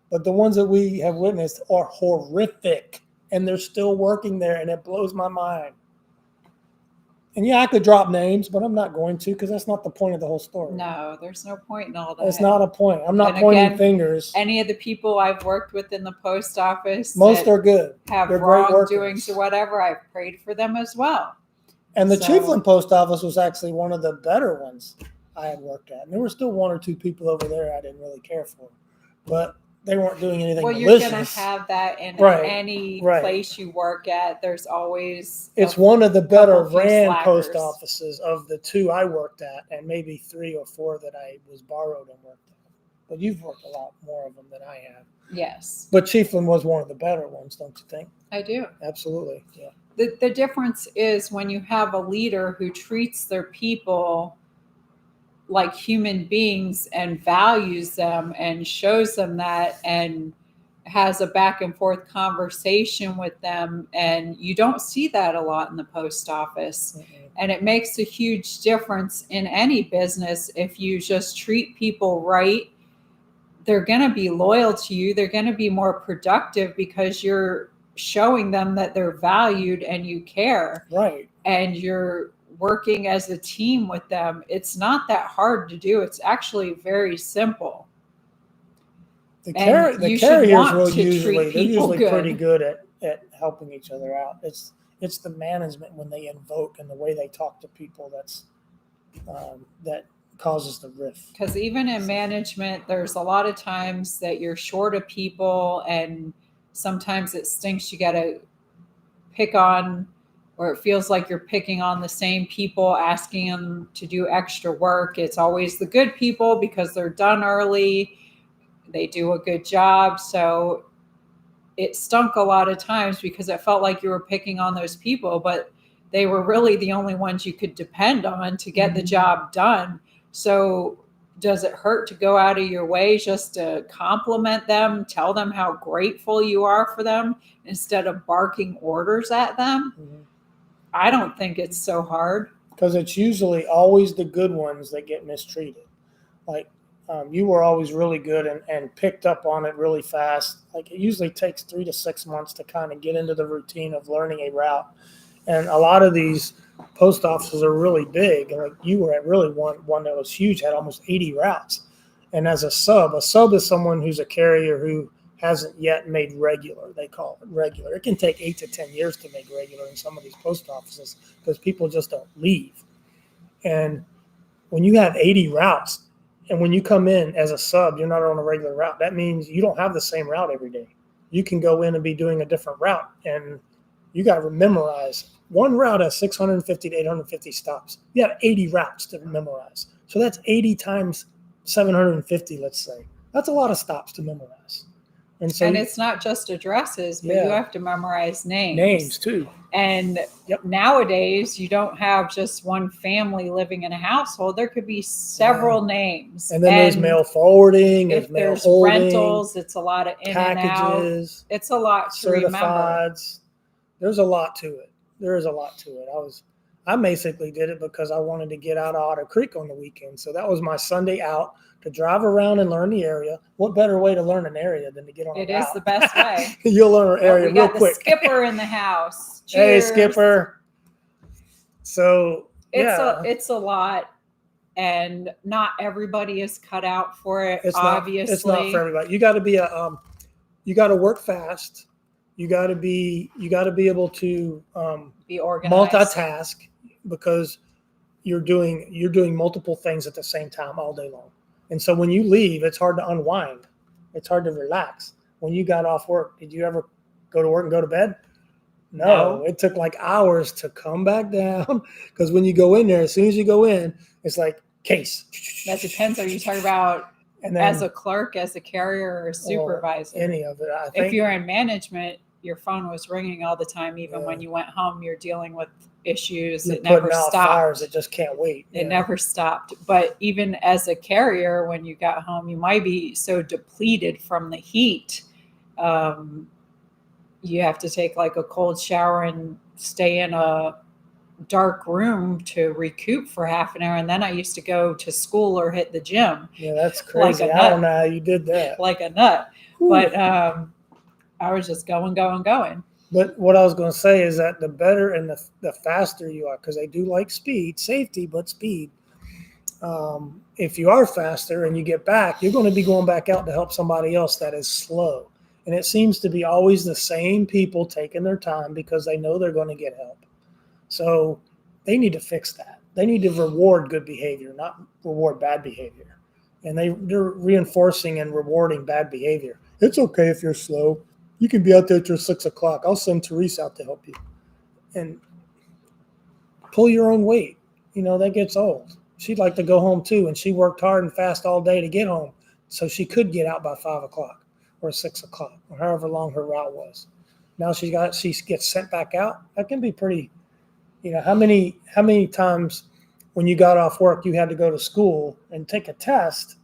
but the ones that we have witnessed are horrific, and they're still working there, and it blows my mind. And yeah, I could drop names, but I'm not going to, because that's not the point of the whole story. No, there's no point in all that. That's not a point. I'm not And pointing again, fingers. Any of the people I've worked with in the post office, Most that are good. have They're great wrongdoings workers. or whatever, I've prayed for them as well. And the So- Chiefland post office was actually one of the better ones I had worked at. And there were still one or two people over there I didn't really care for, but they weren't doing anything Well, malicious. you're going to have that in Right, any right. place you work at. There's always It's one of the better couple few ran slackers. post offices of the two I worked at, and maybe 3 or 4 that I was borrowed and worked at. But you've worked a lot more of them than I have. Yes, But Chiefland was one of the better ones, don't you think? I do. Absolutely. Yeah. The difference is when you have a leader who treats their people like human beings and values them and shows them that and has a back and forth conversation with them. And you don't see that a lot in the post office. Mm-mm. And it makes a huge difference in any business. If you just treat people right, they're going to be loyal to you. They're going to be more productive because you're showing them that they're valued and you care. Right. And you're working as a team with them. It's not that hard to do. It's actually very simple. The And you should carriers want will to treat usually, they're people usually good. pretty good at at helping each other out. It's the management when they invoke and the way they talk to people that causes the rift. Because even in management, there's a lot of times that you're short of people, and sometimes it stinks. You got to pick on, or it feels like you're picking on the same people, asking them to do extra work. It's always the good people because they're done early. They do a good job. So it stunk a lot of times because it felt like you were picking on those people, but they were really the only ones you could depend on to get the job done. So does it hurt to go out of your way just to compliment them, tell them how grateful you are for them instead of barking orders at them? Mm-hmm. I don't think it's so hard. Because it's usually always the good ones that get mistreated. Like you were always really good and picked up on it really fast. Like it usually takes 3 to 6 months to kind of get into the routine of learning a route. And a lot of these post offices are really big. And like you were at really one that was huge, had almost 80 routes. And as a sub is someone who's a carrier who hasn't yet made regular. They call it regular. It can take 8 to 10 years to make regular in some of these post offices because people just don't leave. And when you have 80 routes, and when you come in as a sub, you're not on a regular route. That means you don't have the same route every day. You can go in and be doing a different route, and you got to memorize. One route has 650 to 850 stops. You have 80 routes to memorize. So that's 80 times 750, let's say. That's a lot of stops to memorize. And it's not just addresses, but you have to memorize names. Names too. And nowadays, you don't have just one family living in a household. There could be several names. And then there's mail forwarding, if mail there's holding, rentals, it's a lot of in packages, and out. It's a lot to remember. Certifieds. There's a lot to it. There is a lot to it. I basically did it because I wanted to get out of Otter Creek on the weekend. So that was my Sunday out to drive around and learn the area. What better way to learn an area than to get on a route? It is the best way. You'll learn an area real quick. We got the skipper in the house. Cheers. Hey, skipper. So it's a lot, and not everybody is cut out for it. Obviously, it's not for everybody. You got to be you got to work fast. You got to be able to be organized, multitask, because you're doing multiple things at the same time all day long. And so when you leave, it's hard to unwind. It's hard to relax. When you got off work, did you ever go to work and go to bed? No. It took like hours to come back down, because when you go in there, as soon as you go in, it's like case. That depends. Are you talking about as a clerk, as a carrier, or a supervisor? Any of it. I think if you're in management, your phone was ringing all the time. Even when you went home, you're dealing with issues. You're it never putting out stopped. Fires that just can't wait. It never stopped. But even as a carrier, when you got home, you might be so depleted from the heat. You have to take like a cold shower and stay in a dark room to recoup for half an hour. And then I used to go to school or hit the gym. Yeah, that's crazy. Like I don't know how you did that. Like a nut. Ooh. But I was just going. But what I was going to say is that the better and the faster you are, because they do like speed, safety, but speed. If you are faster and you get back, you're going to be going back out to help somebody else that is slow. And it seems to be always the same people taking their time because they know they're going to get help. So they need to fix that. They need to reward good behavior, not reward bad behavior. And they're reinforcing and rewarding bad behavior. It's okay if you're slow. You can be out there till 6 o'clock. I'll send Therese out to help you. And pull your own weight. That gets old. She'd like to go home too, and she worked hard and fast all day to get home so she could get out by 5 o'clock or 6 o'clock or however long her route was. Now she gets sent back out. That can be pretty. How many times when you got off work you had to go to school and take a test,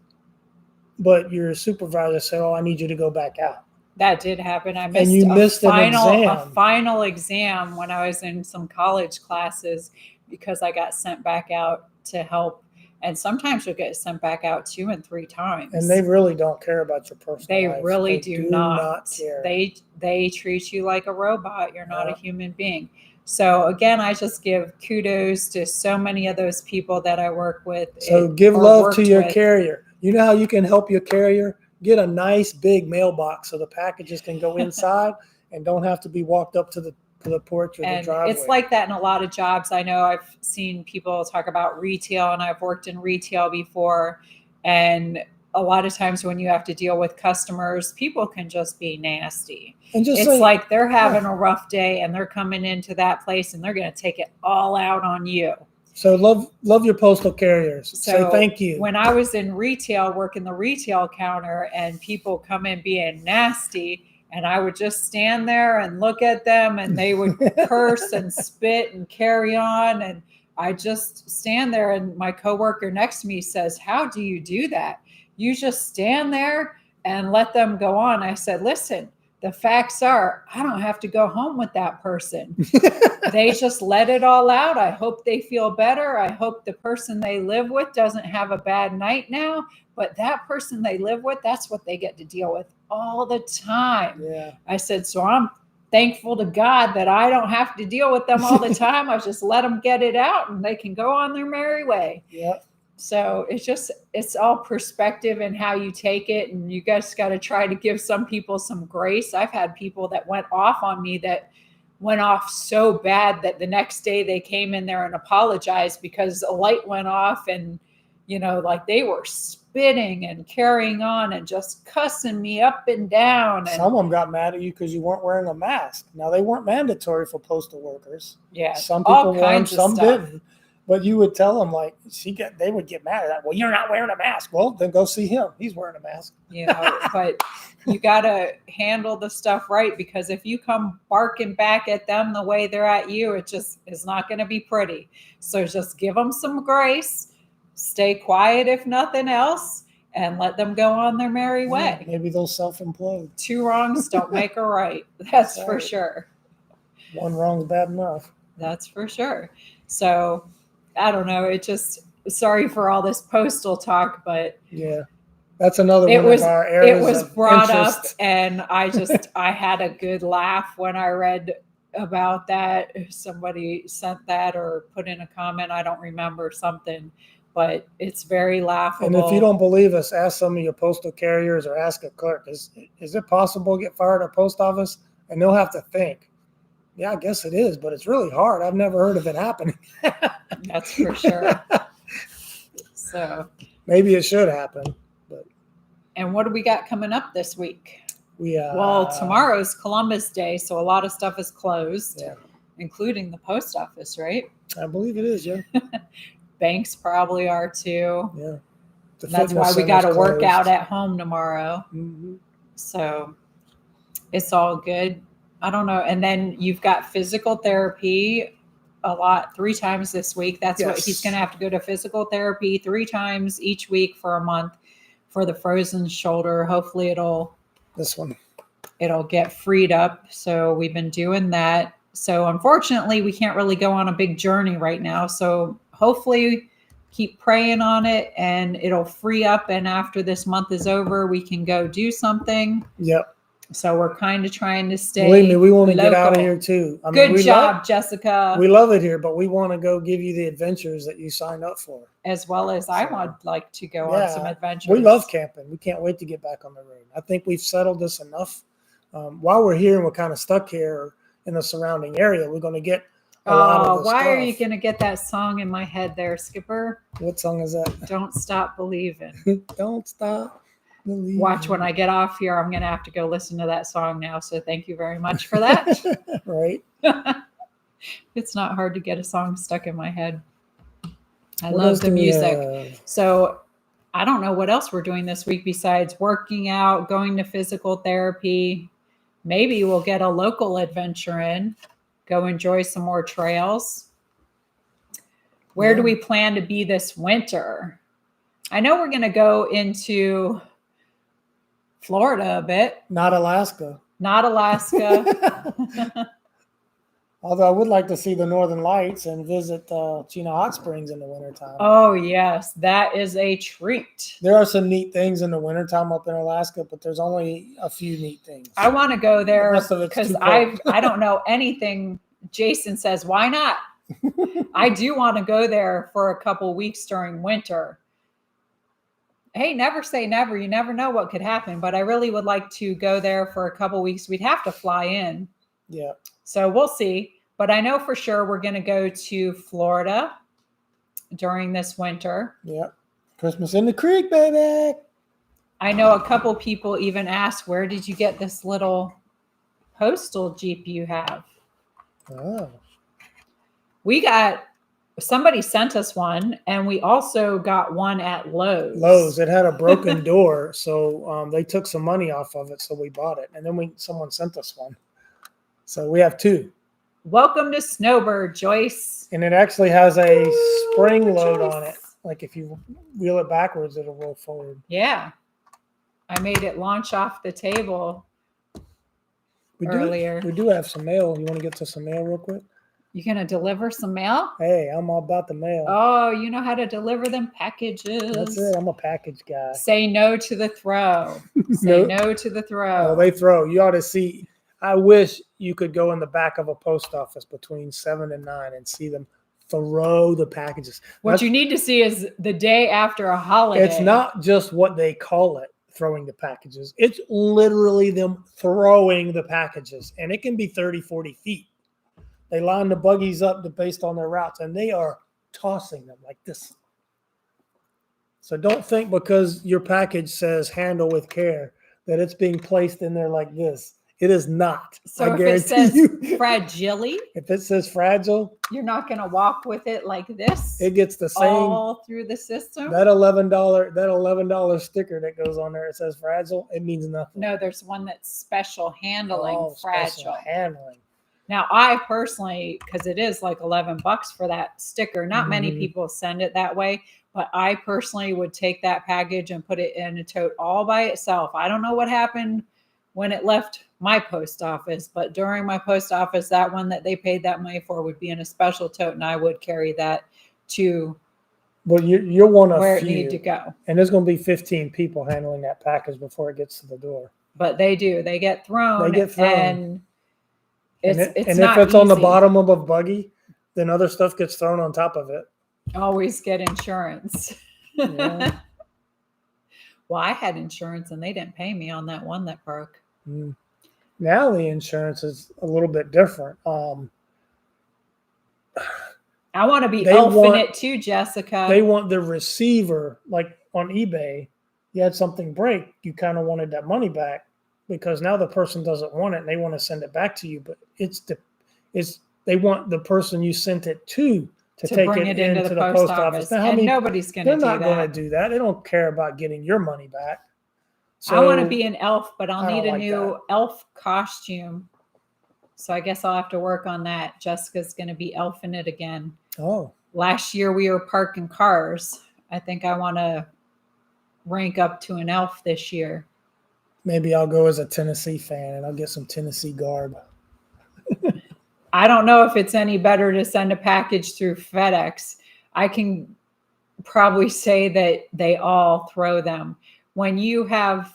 but your supervisor said, "Oh, I need you to go back out." That did happen. I missed a final exam when I was in some college classes because I got sent back out to help. And sometimes you'll get sent back out 2 and 3 times. And they really don't care about your personal life. They really do not care. They treat you like a robot. You're not a human being. So again, I just give kudos to so many of those people that I work with. So give love to your carrier. You know how you can help your carrier? Get a nice big mailbox so the packages can go inside, and don't have to be walked up to the porch or the And driveway. it's like that in a lot of jobs. I know I've seen people talk about retail, and I've worked in retail before. And a lot of times when you have to deal with customers, people can just be nasty. And just It's say, like they're having a rough day and they're coming into that place and they're going to take it all out on you. so love your postal carriers. Say So thank you. when I was in retail, working the retail counter, and people come in being nasty, and I would just stand there and look at them, and they would curse and spit and carry on. And I just stand there, and my coworker next to me says, "How do you do that? You just stand there and let them go on." I said, "Listen, the facts are, I don't have to go home with that person. They just let it all out. I hope they feel better. I hope the person they live with doesn't have a bad night now. But that person they live with, that's what they get to deal with all the time." Yeah. I said, so I'm thankful to God that I don't have to deal with them all the time. I just let them get it out and they can go on their merry way. Yeah. So it's all perspective and how you take it. And you guys got to try to give some people some grace. I've had people that went off on me that went off so bad that the next day they came in there and apologized because a light went off, and, you know, like they were spitting and carrying on and just cussing me up and down. And Some of them got mad at you because you weren't wearing a mask. Now, they weren't mandatory for postal workers. yeah, Some all people wore them, kinds of some stuff. didn't. But you would tell them, like, they would get mad at that. Well, you're not wearing a mask. Well, then go see him. He's wearing a mask. You know, but you got to handle the stuff right, because if you come barking back at them the way they're at you, it just is not going to be pretty. So just give them some grace, stay quiet if nothing else, and let them go on their merry way. Yeah, maybe they'll self-implode. Two wrongs don't make a right. That's for Right. sure. One wrong's bad enough. That's for sure. So I don't know. It just, sorry for all this postal talk, but Yeah. That's another it one was of our areas it was of brought up, interest. and I had a good laugh when I read about that. Somebody sent that or put in a comment, I don't remember, something, but it's very laughable. And if you don't believe us, ask some of your postal carriers or ask a clerk. Is it possible to get fired at a post office? And they'll have to think. Yeah, I guess it is, but it's really hard. I've never heard of it happening. That's for sure. So, maybe it should happen. and what do we got coming up this week? Well, Tomorrow's Columbus Day, so a lot of stuff is closed, Yeah. including the post office, right? I believe it is, yeah. Banks probably are too. Yeah. The That's fitness why we got to center's work out closed. at home tomorrow. Mhm. So it's all good. I don't know. And then you've got physical therapy 3 times this week. That's what Yes. he's going to have to go to physical therapy 3 times each week for a month for the frozen shoulder. Hopefully This one. it'll get freed up. So we've been doing that. So unfortunately, we can't really go on a big journey right now. So hopefully keep praying on it and it'll free up. And after this month is over, we can go do something. Yep. So we're kind of trying to stay. Believe me, we want to get out of local. here too. I mean, Good we job, Jessica. We love it here, but we want to go give you the adventures that you signed up for. As well as I So, would like to go on some yeah, adventures. We love camping. We can't wait to get back on the road. I think we've settled this enough. While we're here and we're kind of stuck here in the surrounding area, we're going to get a lot of the why are stuff. you going to get that song in my head there, Skipper? What song is that? Don't Stop Believing. Don't stop believing. Watch, when I get off here, I'm going to have to go listen to that song now. So thank you very much for that. Right. It's not hard to get a song stuck in my head. I What love else the do we music. have? So I don't know what else we're doing this week besides working out, going to physical therapy. Maybe we'll get a local adventure in, go enjoy some more trails. Where do Yeah. we plan to be this winter? I know we're going to go into Florida a bit, Not Alaska. not Alaska. Although I would like to see the Northern Lights and visit Chino Hot Springs in the wintertime. Oh, yes, that is a treat. There are some neat things in the wintertime up in Alaska, but there's only a few neat things. I want to go there The rest of it's because too cold. I don't know anything. Jason says, why not? I do want to go there for a couple weeks during winter. hey, never say never. You never know what could happen. But I really would like to go there for a couple weeks. We'd have to fly in. Yeah. So we'll see. But I know for sure we're going to go to Florida during this winter. Yeah. Christmas in the creek, baby. I know a couple people even asked, where did you get this little postal Jeep you have? Oh. Somebody sent us one, and we also got one at Lowe's. Lowe's. It had a broken door, so they took some money off of it, so we bought it, and then someone sent us one, so we have two. Welcome to Snowbird, Joyce. And it actually has a spring load Joyce. on it. Like if you wheel it backwards, it'll roll forward. Yeah, I made it launch off the table earlier. We do have some mail. You want to get to some mail real quick? You gonna deliver some mail? Hey, I'm all about the mail. Oh, you know how to deliver them packages. That's it. I'm a package guy. Say no to the throw. Say no to the throw. Oh, they throw. You ought to see. I wish you could go in the back of a post office between 7 and 9 and see them throw the packages. What you need to see is the day after a holiday. It's not just what they call it, throwing the packages. It's literally them throwing the packages. And it can be 30, 40 feet. They line the buggies up based on their routes, and they are tossing them like this. So don't think because your package says handle with care that it's being placed in there like this. It is not. So I if it says fragile, if it says fragile, you're not going to walk with it like this. it gets the same all through the system. That $11 sticker that goes on there, it says fragile. It means nothing. No, there's one that's special handling, fragile special handling. Now, I personally, because it is like $11 for that sticker. Not many people send it that way, but I personally would take that package and put it in a tote all by itself. I don't know what happened when it left my post office, but during my post office, that one that they paid that money for would be in a special tote, and I would carry that to you're one of where few, it needed to go. And there's going to be 15 people handling that package before it gets to the door. But they do. They get thrown. And it's if not it's easy. on the bottom of a buggy, then other stuff gets thrown on top of it. Always get insurance. Yeah. Well, I had insurance and they didn't pay me on that one that broke. Now the insurance is a little bit different. I want to be elfing it too, Jessica. They want the receiver, like on eBay, you had something break, you kind of wanted that money back because now the person doesn't want it and they want to send it back to you. But they want the person you sent it to take bring it into the post office. Now, and nobody's going to do that. They're not going to do that. They don't care about getting your money back. So, I want to be an elf, but I'll need a like new elf costume. So I guess I'll have to work on that. Jessica's going to be elfing it again. Oh. Last year we were parking cars. I think I want to rank up to an elf this year. Maybe I'll go as a Tennessee fan and I'll get some Tennessee garb. I don't know if it's any better to send a package through FedEx. I can probably say that they all throw them. When you have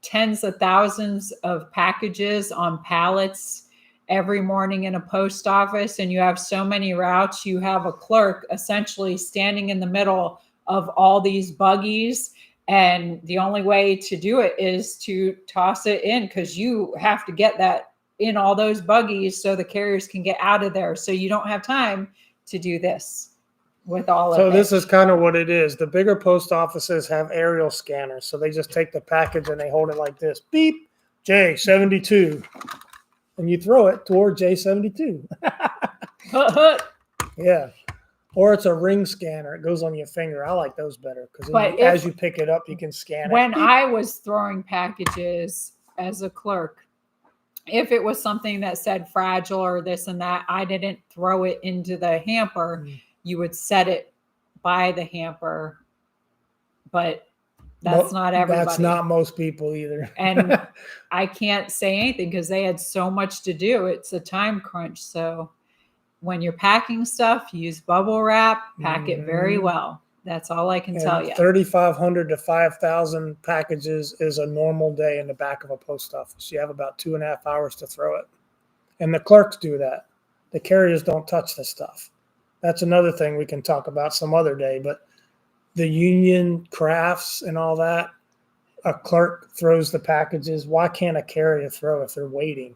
tens of thousands of packages on pallets every morning in a post office and you have so many routes, you have a clerk essentially standing in the middle of all these buggies. And the only way to do it is to toss it in because you have to get that in all those buggies so the carriers can get out of there. So you don't have time to do this with all of it. So this is kind of what it is. The bigger post offices have aerial scanners. So they just take the package and they hold it like this. Beep, J72. And you throw it toward J72. Yeah. Or it's a ring scanner. It goes on your finger. I like those better because as you pick it up, you can scan it. When I was throwing packages as a clerk, if it was something that said fragile or this and that, I didn't throw it into the hamper. You would set it by the hamper, but that's not everybody. That's not most people either. And I can't say anything because they had so much to do. It's a time crunch. So when you're packing stuff, use bubble wrap, pack it very well. That's all I can tell you. 3,500 to 5,000 packages is a normal day in the back of a post office. You have about 2.5 hours to throw it. And the clerks do that. The carriers don't touch this stuff. That's another thing we can talk about some other day. But the union crafts and all that, a clerk throws the packages. Why can't a carrier throw if they're waiting?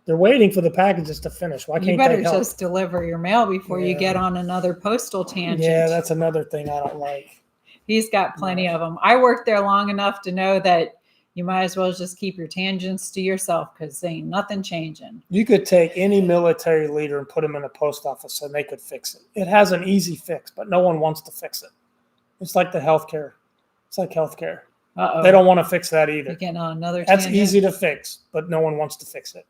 They're waiting for the packages to finish. Why You can't better they help? just deliver your mail before you Yeah. get on another postal tangent. Yeah, that's another thing I don't like. He's got plenty of them. I worked there long enough to know that you might as well just keep your tangents to yourself because ain't nothing changing. You could take any military leader and put them in a post office and they could fix it. It has an easy fix, but no one wants to fix it. It's like the healthcare. It's like healthcare. Uh-oh. They don't want to fix that either. You're getting on another That's tangent. easy to fix, but no one wants to fix it.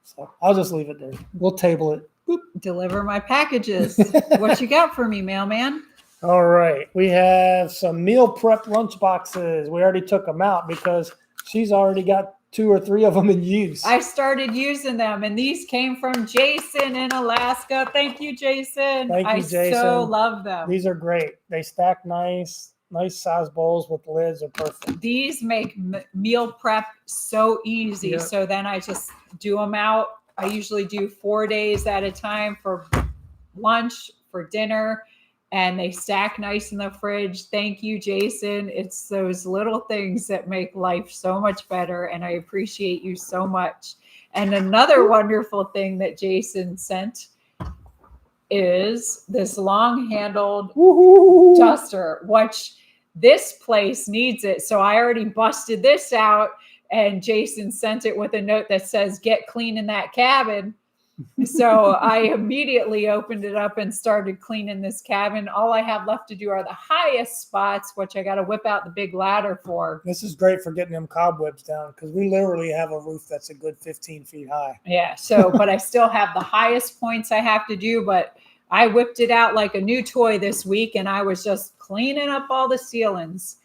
So I'll just leave it there. We'll table it. Boop. Deliver my packages. What you got for me, mailman? All right. We have some meal prep lunch boxes. We already took them out because she's already got 2 or 3 of them in use. I started using them, and these came from Jason in Alaska. Thank you, Jason. Thank you, Jason. I so love them. These are great. They stack nice size bowls with lids are perfect. These make meal prep so easy. Yeah. So then I just do them out. I usually do 4 days at a time for lunch, for dinner, and they stack nice in the fridge. Thank you, Jason. It's those little things that make life so much better, and I appreciate you so much. And another wonderful thing that Jason sent is this long-handled duster, which this place needs it. So I already busted this out, and Jason sent it with a note that says, "Get clean in that cabin." So I immediately opened it up and started cleaning this cabin. All I have left to do are the highest spots, which I got to whip out the big ladder for. This is great for getting them cobwebs down because we literally have a roof that's a good 15 feet high. Yeah. So, but I still have the highest points I have to do, but I whipped it out like a new toy this week, and I was just cleaning up all the ceilings.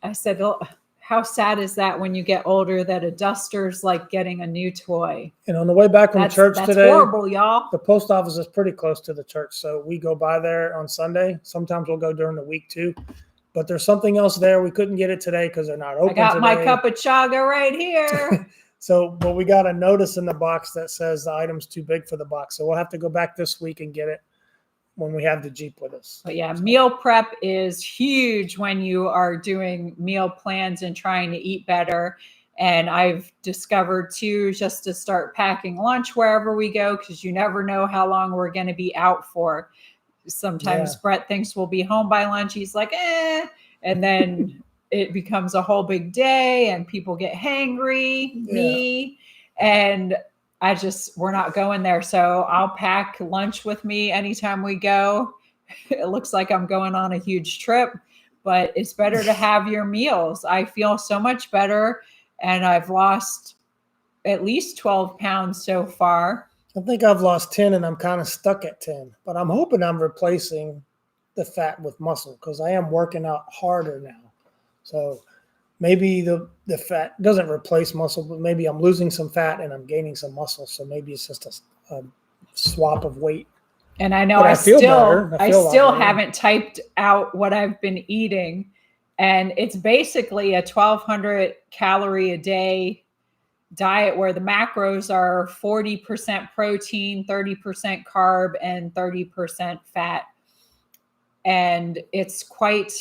I said, oh, how sad is that when you get older that a duster's like getting a new toy? And on the way back from church That's today, horrible, y'all. the post office is pretty close to the church. So we go by there on Sunday. Sometimes we'll go during the week too. But there's something else there. We couldn't get it today because they're not open I got today. my cup of chaga right here. So, but we got a notice in the box that says the item's too big for the box. So we'll have to go back this week and get it when we have the Jeep with us. But yeah, meal prep is huge when you are doing meal plans and trying to eat better. And I've discovered too, just to start packing lunch wherever we go, because you never know how long we're going to be out for. Sometimes Brett thinks we'll be home by lunch. He's like, and then it becomes a whole big day and people get hangry, me, and we're not going there. So I'll pack lunch with me anytime we go. It looks like I'm going on a huge trip, but it's better to have your meals. I feel so much better, and I've lost at least 12 pounds so far. I think I've lost 10 and I'm kind of stuck at 10, but I'm hoping I'm replacing the fat with muscle because I am working out harder now. So maybe the fat doesn't replace muscle, but maybe I'm losing some fat and I'm gaining some muscle. So maybe it's just a swap of weight. And I know but I still better. haven't typed out what I've been eating. And it's basically a 1,200 calorie a day diet where the macros are 40% protein, 30% carb, and 30% fat. And it's quite...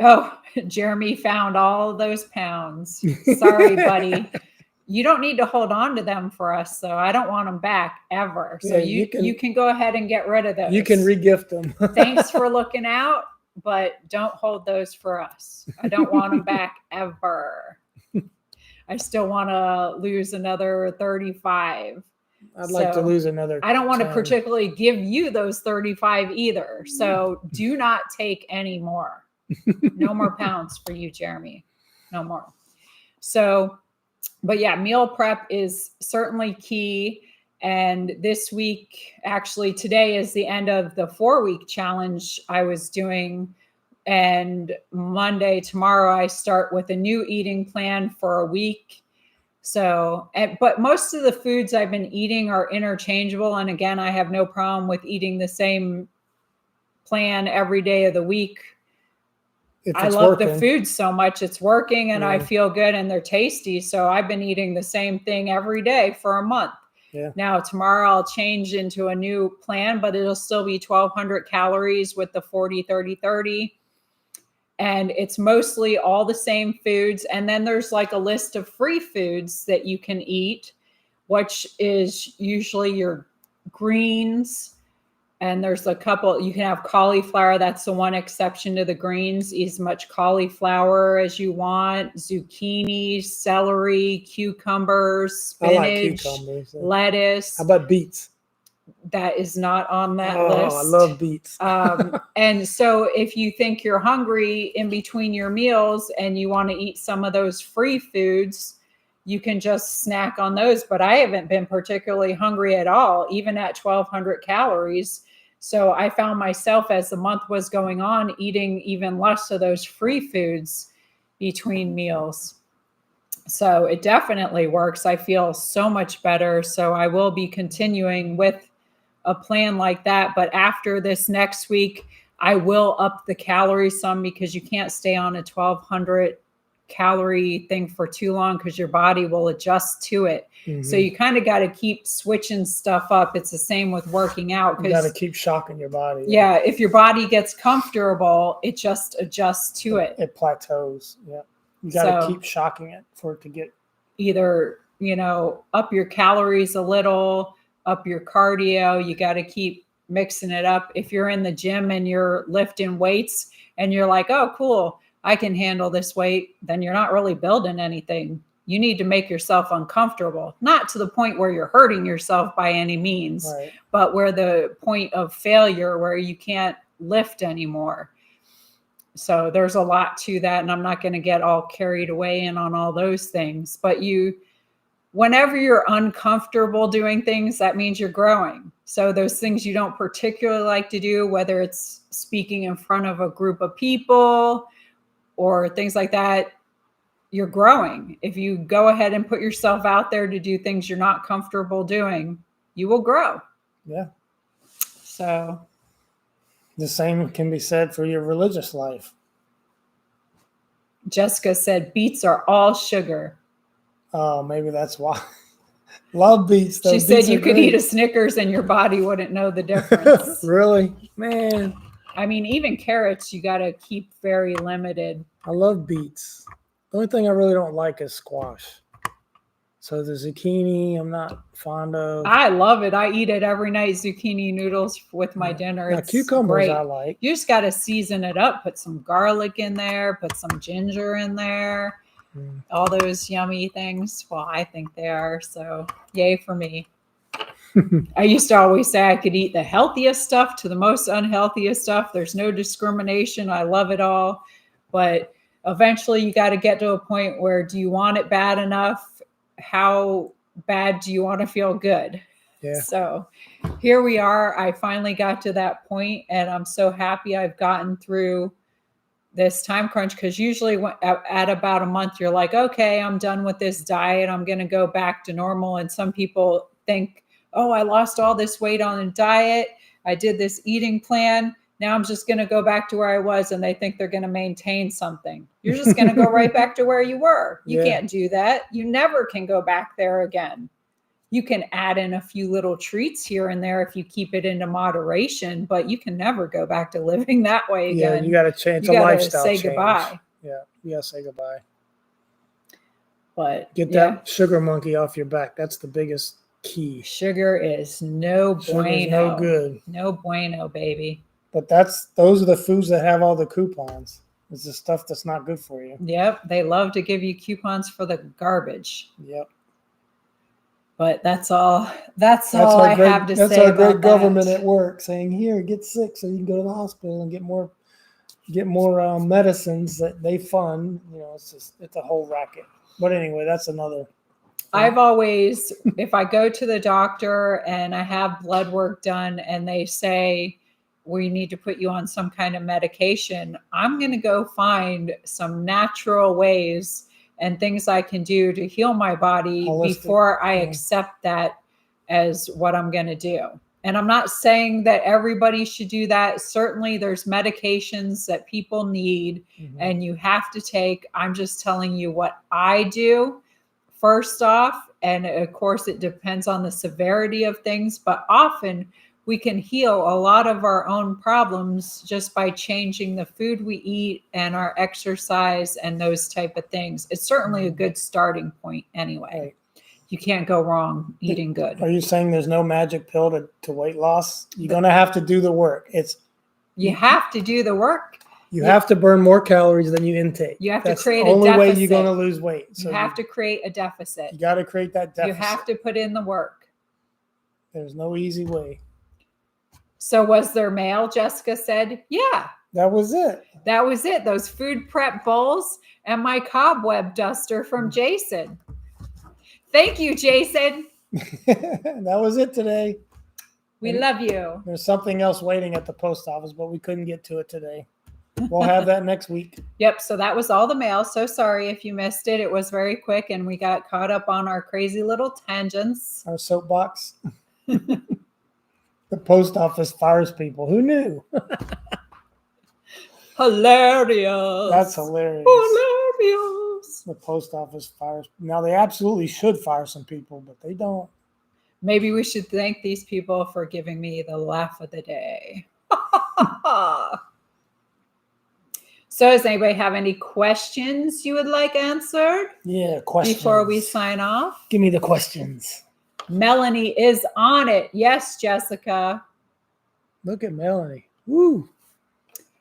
Oh, Jeremy found all those pounds. Sorry, buddy. You don't need to hold on to them for us, though. I don't want them back ever. So you can go ahead and get rid of those. You can re-gift them. Thanks for looking out, but don't hold those for us. I don't want them back ever. I still want to lose another 35. I'd like to lose another. I don't want 10. to particularly give you those 35 either. So do not take any more. No more pounds for you, Jeremy. No more. So, but yeah, meal prep is certainly key. And this week, actually today is the end of the 4-week challenge I was doing. And Monday, tomorrow, I start with a new eating plan for a week. So, but most of the foods I've been eating are interchangeable. And again, I have no problem with eating the same plan every day of the week. I love the food so much. It's working and I feel good and they're tasty. So I've been eating the same thing every day for a month. Yeah. Now, tomorrow I'll change into a new plan, but it'll still be 1,200 calories with the 40, 30, 30. And it's mostly all the same foods. And then there's like a list of free foods that you can eat, which is usually your greens. And there's a couple, you can have cauliflower. That's the one exception to the greens. Eat as much cauliflower as you want, zucchini, celery, cucumbers, spinach, I like cucumbers. lettuce. How about beets? That is not on that Oh, list. I love beets. And so if you think you're hungry in between your meals and you want to eat some of those free foods, you can just snack on those. But I haven't been particularly hungry at all, even at 1,200 calories. So I found myself, as the month was going on, eating even less of those free foods between meals. So it definitely works. I feel so much better. So I will be continuing with a plan like that. But after this next week, I will up the calories some, because you can't stay on a 1,200 calorie thing for too long, because your body will adjust to it. Mm-hmm. So you kind of got to keep switching stuff up. It's the same with working out. You got to keep shocking your body. Yeah. If your body gets comfortable, it just adjusts to it. It plateaus. Yeah. You got to keep shocking it for it to get either, up your calories a little, up your cardio. You got to keep mixing it up. If you're in the gym and you're lifting weights and you're like, oh, cool, I can handle this weight, then you're not really building anything. You need to make yourself uncomfortable, not to the point where you're hurting yourself by any means, right, but where the point of failure, where you can't lift anymore. So there's a lot to that. And I'm not going to get all carried away in on all those things, but whenever you're uncomfortable doing things, that means you're growing. So those things you don't particularly like to do, whether it's speaking in front of a group of people or things like that, you're growing. If you go ahead and put yourself out there to do things you're not comfortable doing, you will grow. Yeah. So the same can be said for your religious life. Jessica said beets are all sugar. Oh, maybe that's why. Love beets, though. She said you could eat a Snickers and your body wouldn't know the difference. Really? Man. I mean, even carrots, you got to keep very limited. I love beets. The only thing I really don't like is squash. So the zucchini, I'm not fond of. I love it. I eat it every night, zucchini noodles with my dinner. Now, it's cucumbers great. I like. You just got to season it up. Put some garlic in there. Put some ginger in there. All those yummy things. Well, I think they are. So yay for me. I used to always say I could eat the healthiest stuff to the most unhealthiest stuff. There's no discrimination. I love it all. But eventually you got to get to a point where, do you want it bad enough? How bad do you want to feel good? Yeah. So here we are. I finally got to that point, and I'm so happy I've gotten through this time crunch, because usually at about a month, you're like, okay, I'm done with this diet. I'm going to go back to normal. And some people think, oh, I lost all this weight on a diet. I did this eating plan. Now I'm just going to go back to where I was. And they think they're going to maintain something. You're just going to go right back to where you were. You can't do that. You never can go back there again. You can add in a few little treats here and there if you keep it into moderation, but you can never go back to living that way again. Yeah, you got to change a lifestyle say change. Goodbye. Yeah, you got to say goodbye. But get that sugar monkey off your back. That's the biggest key. Sugar is no bueno. Sugar's no good. No bueno, baby. But those are the foods that have all the coupons. It's the stuff that's not good for you. Yep, they love to give you coupons for the garbage. Yep. But that's all I have to say. That's our great government at work saying, here, get sick so you can go to the hospital and get more medicines that they fund. It's a whole racket. But anyway, that's another. I've always, if I go to the doctor and I have blood work done and they say, we need to put you on some kind of medication, I'm going to go find some natural ways and things I can do to heal my body before I accept that as what I'm going to do. And I'm not saying that everybody should do that. Certainly there's medications that people need and you have to take. I'm just telling you what I do first off, and of course it depends on the severity of things, but often we can heal a lot of our own problems just by changing the food we eat and our exercise and those type of things. It's certainly a good starting point anyway. Right. You can't go wrong eating good. Are you saying there's no magic pill to weight loss? You're going to have to do the work. You have to do the work. You have to burn more calories than you intake. You have That's to create the a only deficit. way you're going to lose weight. So you have to create a deficit. You got to create that deficit. You have to put in the work. There's no easy way. So was there mail? Jessica said, yeah. That was it. That was it. Those food prep bowls and my cobweb duster from Jason. Thank you, Jason. That was it today. We love you. There's something else waiting at the post office, but we couldn't get to it today. We'll have that next week. Yep. So that was all the mail. So sorry if you missed it. It was very quick and we got caught up on our crazy little tangents. Our soapbox. The post office fires people. Who knew? Hilarious. That's hilarious. Hilarious. The post office fires. Now, they absolutely should fire some people, but they don't. Maybe we should thank these people for giving me the laugh of the day. So does anybody have any questions you would like answered? Yeah, questions. Before we sign off? Give me the questions. Melanie is on it. Yes, Jessica. Look at Melanie. Woo.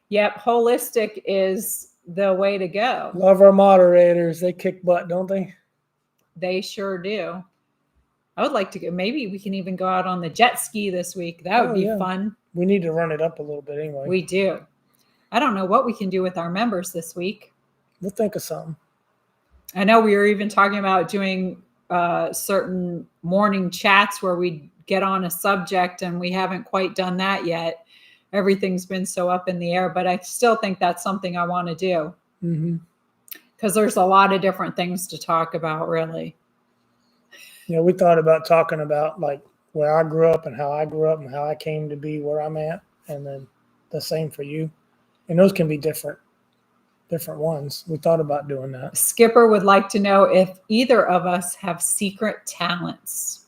Yep, holistic is the way to go. Love our moderators. They kick butt, don't they? They sure do. I would like to go. Maybe we can even go out on the jet ski this week. That would be fun. We need to run it up a little bit anyway. We do. I don't know what we can do with our members this week. We'll think of something. I know we were even talking about doing certain morning chats where we get on a subject, and we haven't quite done that yet. Everything's been so up in the air, but I still think that's something I want to do. Because there's a lot of different things to talk about, really. Yeah, we thought about talking about like where I grew up and how I came to be where I'm at, and then the same for you. And those can be different ones. We thought about doing that. Skipper would like to know if either of us have secret talents.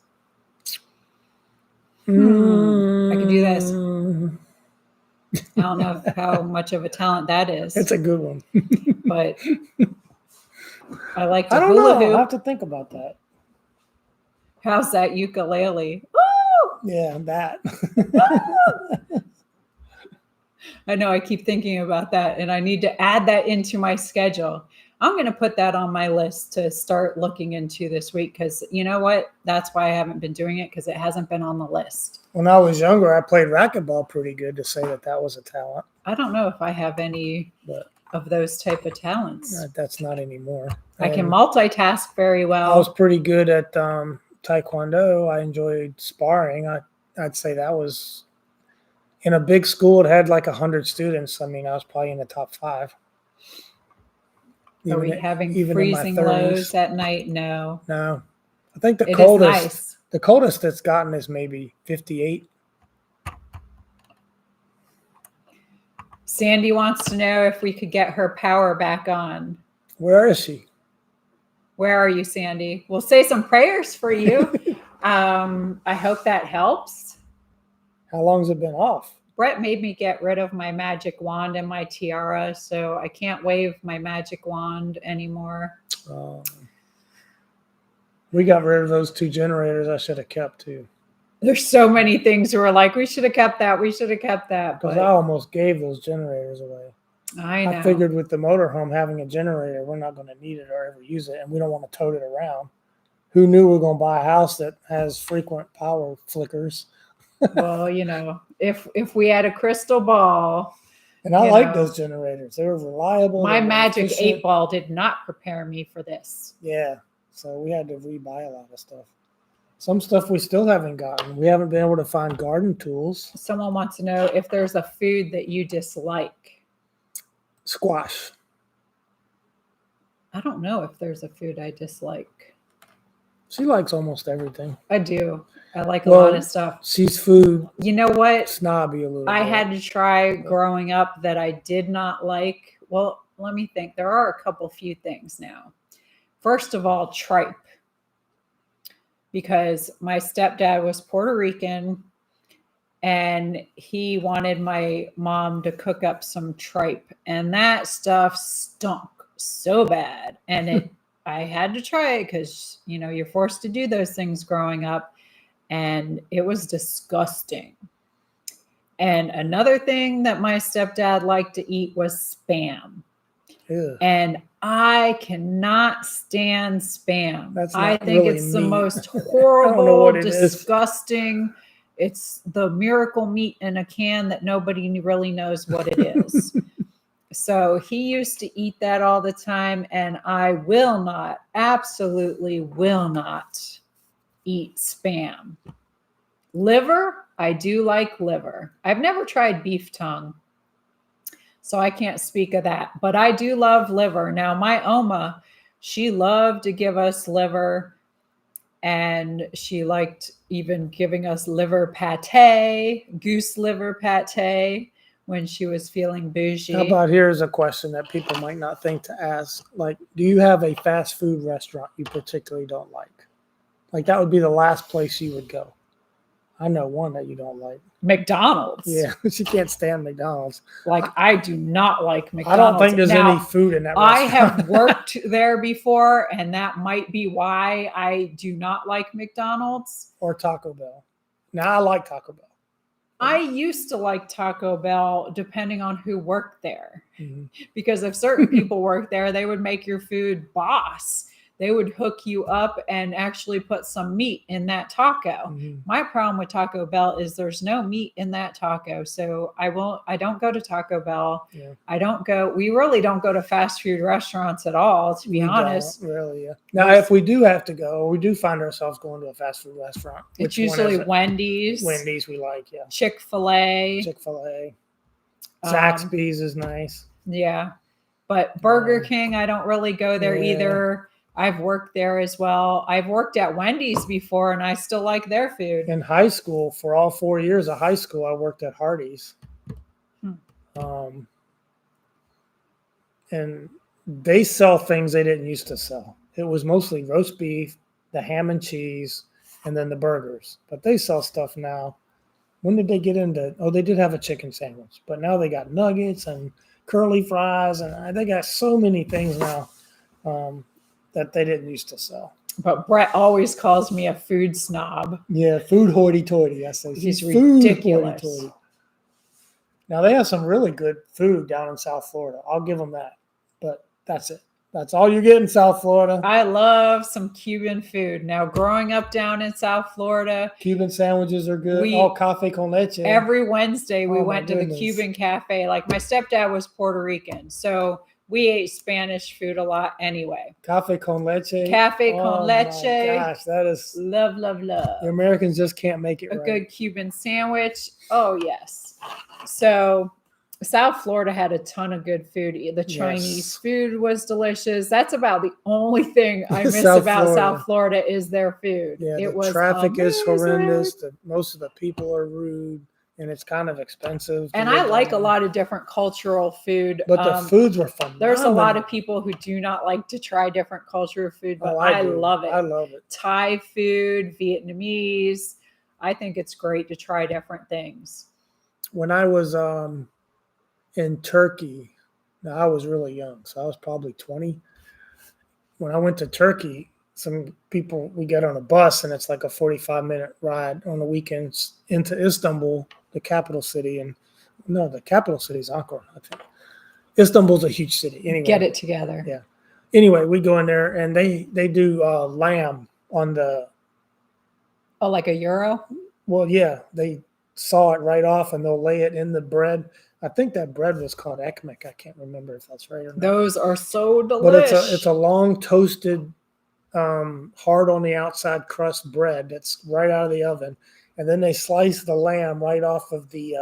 I can do this. I don't know how much of a talent that is. It's a good one. But I like to I don't hula know. hoop. I'll have to think about that. How's that ukulele? Woo! Yeah, that. I know I keep thinking about that, and I need to add that into my schedule. I'm going to put that on my list to start looking into this week, because you know what? That's why I haven't been doing it, because it hasn't been on the list. When I was younger, I played racquetball pretty good to say that was a talent. I don't know if I have any of those type of talents. That's not anymore. I can multitask very well. I was pretty good at Taekwondo. I enjoyed sparring. I'd say that was... In a big school, it had like 100 students. I mean, I was probably in the top 5. Are we having freezing lows at night? No. No. I think the coldest it's gotten is maybe 58. Sandy wants to know if we could get her power back on. Where is she? Where are you, Sandy? We'll say some prayers for you. I hope that helps. How long has it been off? Brett made me get rid of my magic wand and my tiara, so I can't wave my magic wand anymore. We got rid of those 2 generators I should have kept too. There's so many things we're like, we should have kept that. We should have kept that. Because I almost gave those generators away. I know. I figured with the motorhome having a generator, we're not going to need it or ever use it, and we don't want to tote it around. Who knew we were going to buy a house that has frequent power flickers? Well, you know, if we had a crystal ball. And I like those generators. They were reliable. My magic 8-ball did not prepare me for this. Yeah. So we had to rebuy a lot of stuff. Some stuff we still haven't gotten. We haven't been able to find garden tools. Someone wants to know if there's a food that you dislike. Squash. I don't know if there's a food I dislike. She likes almost everything. I do. I like a lot of stuff. She's food. You know what? Snobby a little bit. I had to try growing up that I did not like. Well, let me think. There are a few things now. First of all, tripe. because my stepdad was Puerto Rican and he wanted my mom to cook up some tripe, and that stuff stunk so bad. And I had to try it because, you're forced to do those things growing up, and it was disgusting. And another thing that my stepdad liked to eat was Spam. Ew. And I cannot stand Spam. I think really it's the meat. most I don't know horrible, what it is. disgusting. It's the miracle meat in a can that nobody really knows what it is. So he used to eat that all the time, and I will not, absolutely will not eat Spam. Liver, I do like liver. I've never tried beef tongue, so I can't speak of that, but I do love liver. Now, my Oma, she loved to give us liver, and she liked even giving us liver pate, goose liver pate, when she was feeling bougie. How about here's a question that people might not think to ask. Like, do you have a fast food restaurant you particularly don't like? Like, that would be the last place you would go. I know one that you don't like. McDonald's. Yeah, she can't stand McDonald's. Like, I do not like McDonald's. I don't think there's any food in that restaurant. I have worked there before, and that might be why I do not like McDonald's. Or Taco Bell. Now, I like Taco Bell. I used to like Taco Bell depending on who worked there. Because if certain people worked there, they would make your food boss. They would hook you up and actually put some meat in that taco. My problem with Taco Bell is there's no meat in that taco. So I don't go to Taco Bell. Yeah. We really don't go to fast food restaurants at all, to be honest. Really, yeah. Now, if we do have to go, we do find ourselves going to a fast food restaurant. It's usually Wendy's. Wendy's we like, yeah. Chick-fil-A. Zaxby's is nice. Yeah. But Burger King, I don't really go there either. I've worked there as well. I've worked at Wendy's before, and I still like their food. In high school, for all 4 years of high school, I worked at Hardee's. And they sell things they didn't used to sell. It was mostly roast beef, the ham and cheese, and then the burgers. But they sell stuff now. When did they get into? Oh, they did have a chicken sandwich, but now they got nuggets and curly fries, and they got so many things now that they didn't used to sell. But Brett always calls me a food snob. Yeah, food hoity-toity. I say he's ridiculous. Hoity-toity. Now they have some really good food down in South Florida. I'll give them that. But that's it. That's all you get in South Florida. I love some Cuban food. Now, growing up down in South Florida, Cuban sandwiches are good. All cafe con leche. Every Wednesday we went to the Cuban cafe. Like, my stepdad was Puerto Rican, so we ate Spanish food a lot anyway. Cafe con leche. Cafe con leche. My gosh, that is love, love, love. The Americans just can't make it right. A good Cuban sandwich. Oh, yes. So South Florida had a ton of good food. The Chinese food was delicious. That's about the only thing I miss about South Florida is their food. Yeah, the traffic is horrendous. Most of the people are rude, and it's kind of expensive. And I like a lot of different cultural food. But the foods were fun. There's a lot of people who do not like to try different cultural food, but I love it. I love it. Thai food, Vietnamese. I think it's great to try different things. When I was in Turkey, now I was really young, so I was probably 20. When I went to Turkey, some people, we get on a bus, and it's like a 45-minute ride on the weekends into Istanbul, the capital city. And no, the capital city is Ankara, I think. Istanbul's a huge city. Anyway, get it together. Yeah. Anyway, we go in there, and they do lamb on the. Oh, like a gyro? Well, yeah, they saw it right off, and they'll lay it in the bread. I think that bread was called ekmek. I can't remember if that's right or not. Those are so delicious. But it's a long toasted, hard on the outside crust bread that's right out of the oven, and then they slice the lamb right off of the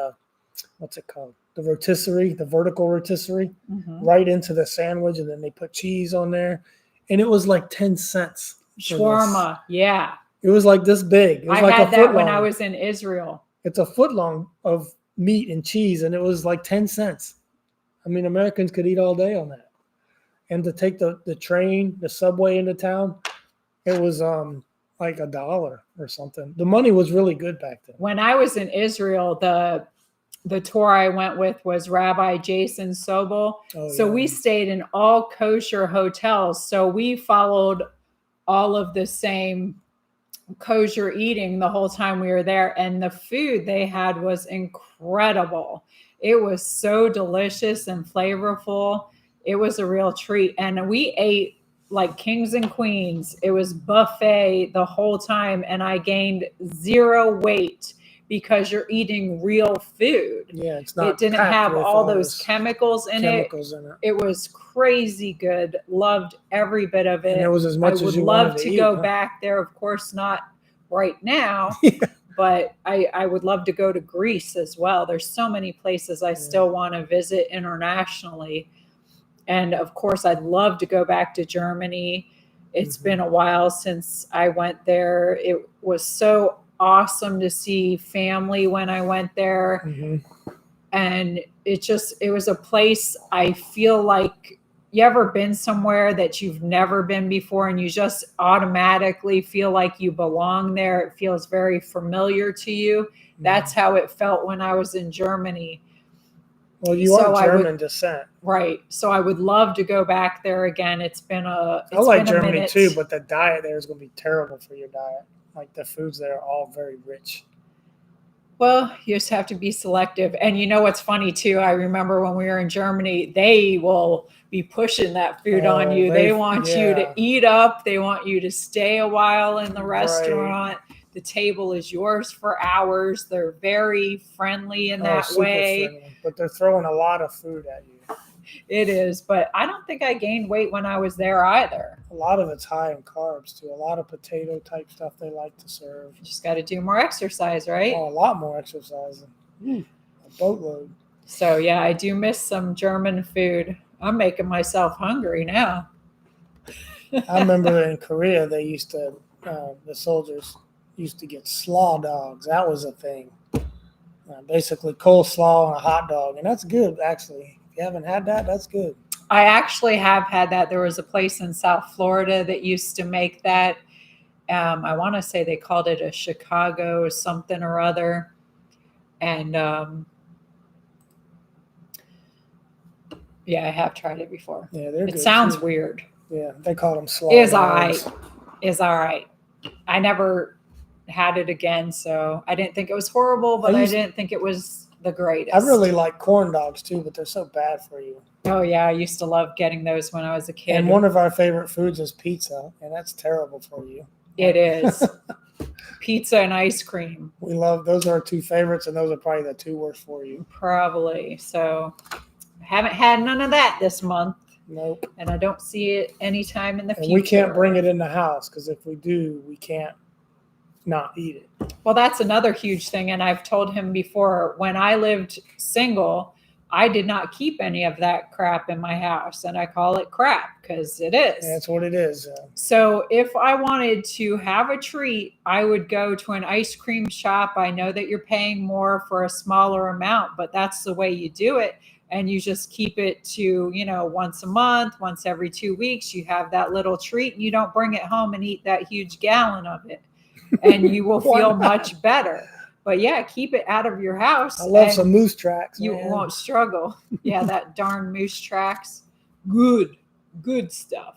what's it called? The rotisserie, the vertical rotisserie, right into the sandwich, and then they put cheese on there, and it was like 10 cents. Shawarma, yeah. It was like this big. It was like had that when I was in Israel. It's a foot long of meat and cheese, and it was like 10 cents. I mean, Americans could eat all day on that. And to take the train, the subway into town, it was like $1 or something. The money was really good back then. When I was in Israel, the tour I went with was Rabbi Jason Sobel. Oh, So yeah. we stayed in all kosher hotels. So we followed all of the same kosher eating the whole time we were there. And the food they had was incredible. It was so delicious and flavorful. It was a real treat. And we ate like kings and queens. It was buffet the whole time. And I gained 0 weight because you're eating real food. Yeah, it's not. It didn't packed have with all those chemicals in it. chemicals in it. It was crazy good. Loved every bit of it. And it was as much I as would you love wanted to to go eat, huh? back there. Of course, not right now, Yeah. but I would love to go to Greece as well. There's so many places I still want to visit internationally. And of course, I'd love to go back to Germany. It's been a while since I went there. It was so awesome to see family when I went there. And it was a place I feel like, you ever been somewhere that you've never been before and you just automatically feel like you belong there? It feels very familiar to you. That's how it felt when I was in Germany. Well, you So are I would- German descent. Right. So I would love to go back there again. It's been I like been a Germany minute. too, but the diet there is going to be terrible for your diet. Like the foods there are all very rich. Well, you just have to be selective. And you know what's funny too? I remember when we were in Germany, they will be pushing that food on you. They want you to eat up. They want you to stay a while in the restaurant. The table is yours for hours. They're very friendly in that super way. friendly, but they're throwing a lot of food at you. It is, but I don't think I gained weight when I was there either. A lot of it's high in carbs too. A lot of potato type stuff they like to serve. You just got to do more exercise, right? Oh, a lot more exercising. A boatload. So yeah, I do miss some German food. I'm making myself hungry now. I remember in Korea they used to, the soldiers used to get slaw dogs. That was a thing. Basically coleslaw and a hot dog, and that's good actually. If you haven't had that, that's good. I actually have had that. There was a place in South Florida that used to make that. I want to say they called it a Chicago something or other. And yeah, I have tried it before. Yeah, they're good. It sounds too. weird. Yeah, they call them slaw Is dogs. all right. Is all right. I never had it again, so I didn't think it was horrible, but I didn't think it was the greatest. I really like corn dogs too, but they're so bad for you. Oh yeah, I used to love getting those when I was a kid. And one of our favorite foods is pizza, and that's terrible for you. It is. Pizza and ice cream. We love those are our 2 favorites, and those are probably the 2 worst for you. Probably. So haven't had none of that this month. Nope. And I don't see it anytime in the future. And we can't bring it in the house because if we do, we can't not eat it. Well, that's another huge thing. And I've told him before, when I lived single, I did not keep any of that crap in my house. And I call it crap because it is. Yeah, that's what it is. So if I wanted to have a treat, I would go to an ice cream shop. I know that you're paying more for a smaller amount, but that's the way you do it. And you just keep it to, once a month, once every 2 weeks, you have that little treat and you don't bring it home and eat that huge gallon of it. And you will feel much better. But yeah, keep it out of your house. I love some moose tracks. You man. won't struggle. Yeah, that darn moose tracks. Good stuff.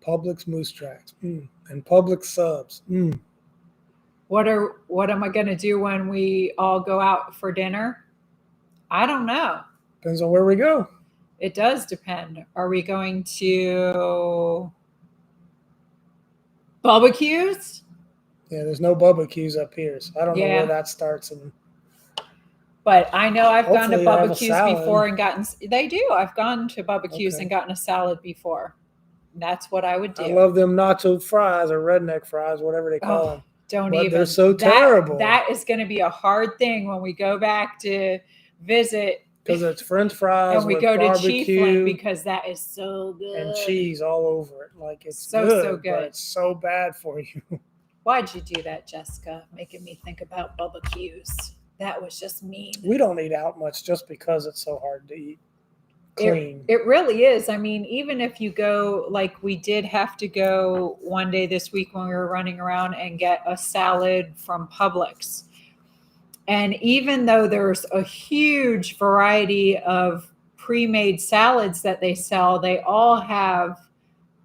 Publix moose tracks and Publix subs. What am I going to do when we all go out for dinner? I don't know. Depends on where we go. It does depend. Are we going to barbecues? Yeah, there's no barbecues up here, so I don't know where that starts. But I know I've gone to Hopefully you have a barbecues salad. before and gotten. They do. I've gone to barbecues and gotten a salad before. That's what I would do. I love them nacho fries or redneck fries, whatever they call them. Don't But even. they're so terrible. That is going to be a hard thing when we go back to visit. Because it's French fries and we with go to barbecue Chiefland because that is so good. and cheese all over it. Like it's so good. But it's so bad for you. Why'd you do that, Jessica? Making me think about barbecues. That was just mean. We don't eat out much just because it's so hard to eat. clean. It really is. I mean, even if you go, like we did have to go one day this week when we were running around and get a salad from Publix. And even though there's a huge variety of pre-made salads that they sell, they all have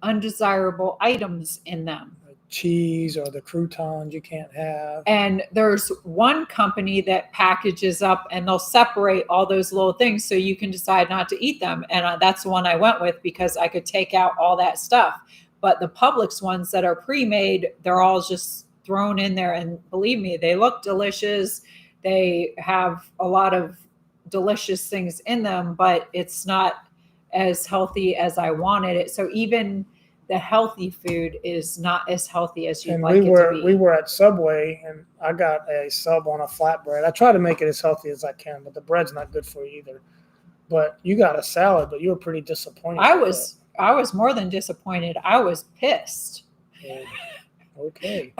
undesirable items in them. Cheese or the croutons you can't have. And there's one company that packages up and they'll separate all those little things so you can decide not to eat them. And that's the one I went with because I could take out all that stuff. But the Publix ones that are pre-made, they're all just thrown in there. And believe me, they look delicious. They have a lot of delicious things in them, but it's not as healthy as I wanted it. So even the healthy food is not as healthy as you'd like it to be. We were at Subway and I got a sub on a flatbread. I try to make it as healthy as I can, but the bread's not good for you either. But you got a salad, but you were pretty disappointed. I was more than disappointed. I was pissed. Yeah. Okay.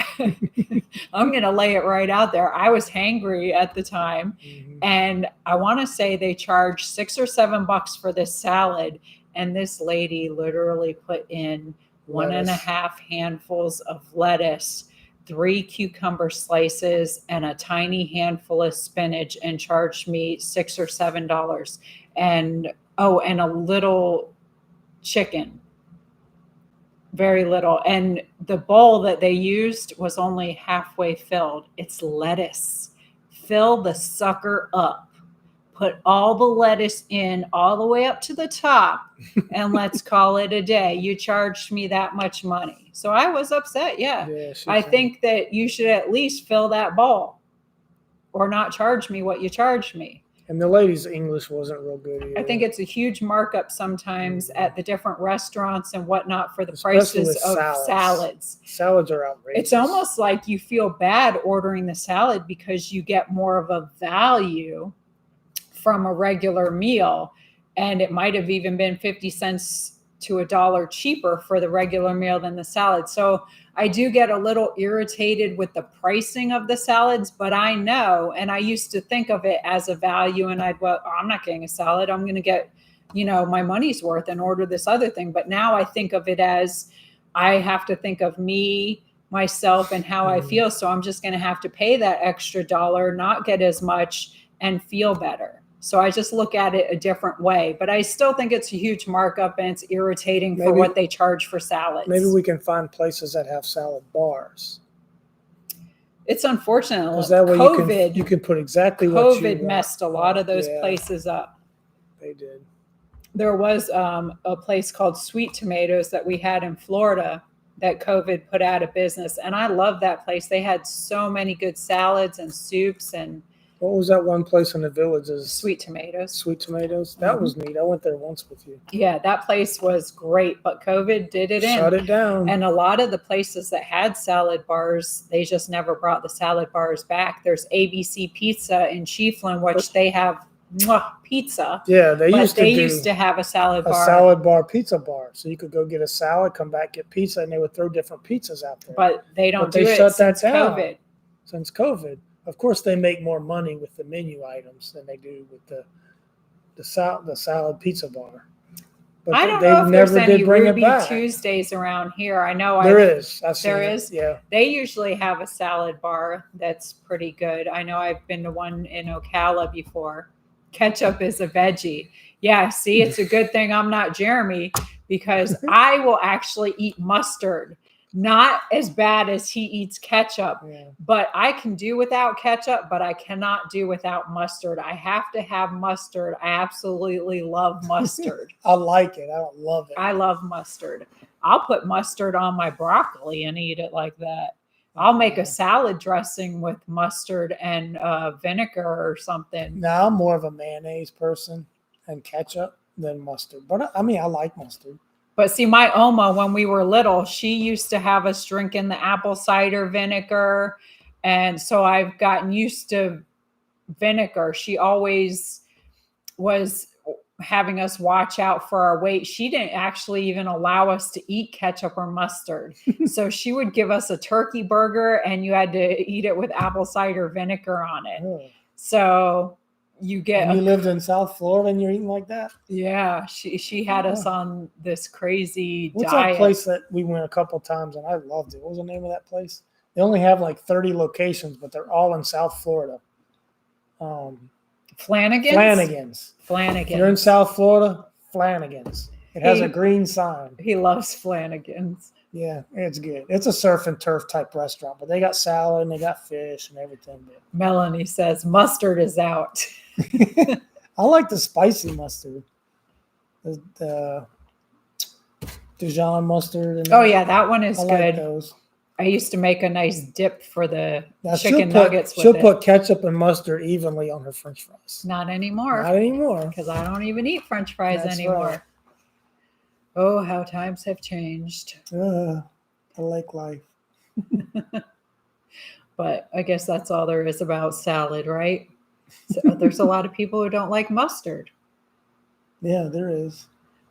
I'm going to lay it right out there. I was hangry at the time. Mm-hmm. And I want to say they charged $6 or $7 for this salad. And this lady literally put in 1.5 handfuls of lettuce, 3 cucumber slices, and a tiny handful of spinach and charged me $6 or $7. And a little chicken. Very little. And the bowl that they used was only halfway filled. It's lettuce. Fill the sucker up. Put all the lettuce in all the way up to the top and let's call it a day. You charged me that much money. So I was upset. Yeah. I think that you should at least fill that bowl or not charge me what you charged me. And the lady's English wasn't real good either. I think it's a huge markup sometimes at the different restaurants and whatnot for the prices of salads. Salads are outrageous. It's almost like you feel bad ordering the salad because you get more of a value from a regular meal. And it might have even been 50 cents to $1 cheaper for the regular meal than the salad. So I do get a little irritated with the pricing of the salads, but I know, and I used to think of it as a value and I'm not getting a salad. I'm going to get, my money's worth and order this other thing. But now I think of it as I have to think of me, myself, and how I feel. So I'm just going to have to pay that extra $1, not get as much and feel better. So I just look at it a different way, but I still think it's a huge markup and it's irritating for what they charge for salads. Maybe we can find places that have salad bars. It's unfortunate. Because that way you can put exactly what you want. COVID messed a lot of those places up. They did. There was a place called Sweet Tomatoes that we had in Florida that COVID put out of business. And I love that place. They had so many good salads and soups and what was that one place in the Villages? Sweet Tomatoes. Sweet Tomatoes. That was neat. I went there once with you. Yeah, that place was great, but COVID did it in. Shut it down. And a lot of the places that had salad bars, they just never brought the salad bars back. There's ABC Pizza in Chiefland, which they have pizza. Yeah, they used to have a salad bar. A salad bar, pizza bar. So you could go get a salad, come back, get pizza, and they would throw different pizzas out there. But they don't do it since COVID. Since COVID. Of course, they make more money with the menu items than they do with the salad pizza bar. But I don't know if there's any Ruby Tuesdays around here. I know there is. There is. Yeah. They usually have a salad bar that's pretty good. I know I've been to one in Ocala before. Ketchup is a veggie. Yeah, see, it's a good thing I'm not Jeremy because I will actually eat mustard. Not as bad as he eats ketchup, but I can do without ketchup, but I cannot do without mustard. I have to have mustard. I absolutely love mustard. I like it. I don't love it. I love mustard. I'll put mustard on my broccoli and eat it like that. I'll make a salad dressing with mustard and vinegar or something. Now I'm more of a mayonnaise person and ketchup than mustard, but I like mustard. But see, my Oma, when we were little, she used to have us drinking the apple cider vinegar. And so I've gotten used to vinegar. She always was having us watch out for our weight. She didn't actually even allow us to eat ketchup or mustard. So she would give us a turkey burger and you had to eat it with apple cider vinegar on it. So you get And you lived in South Florida and you're eating like that? yeah, she had us on this crazy What's diet. that place that we went a couple times and I loved it? What was the name of that place? They only have like 30 locations, but they're all in South Florida. Flanagan's. If you're in South Florida, Flanagan's. It has a green sign. He loves Flanagan's. Yeah, it's good. It's a surf and turf type restaurant, but they got salad and they got fish and everything. Melanie says mustard is out. I like the spicy mustard. The Dijon mustard. And oh yeah, that one is I good. like those. I used to make a nice dip for the Now, chicken nuggets with she'll it. put ketchup and mustard evenly on her French fries. Not anymore. Not anymore. Because I don't even eat French fries That's anymore. right. Oh, how times have changed. I like life. But I guess that's all there is about salad, right? So there's a lot of people who don't like mustard. Yeah, there is.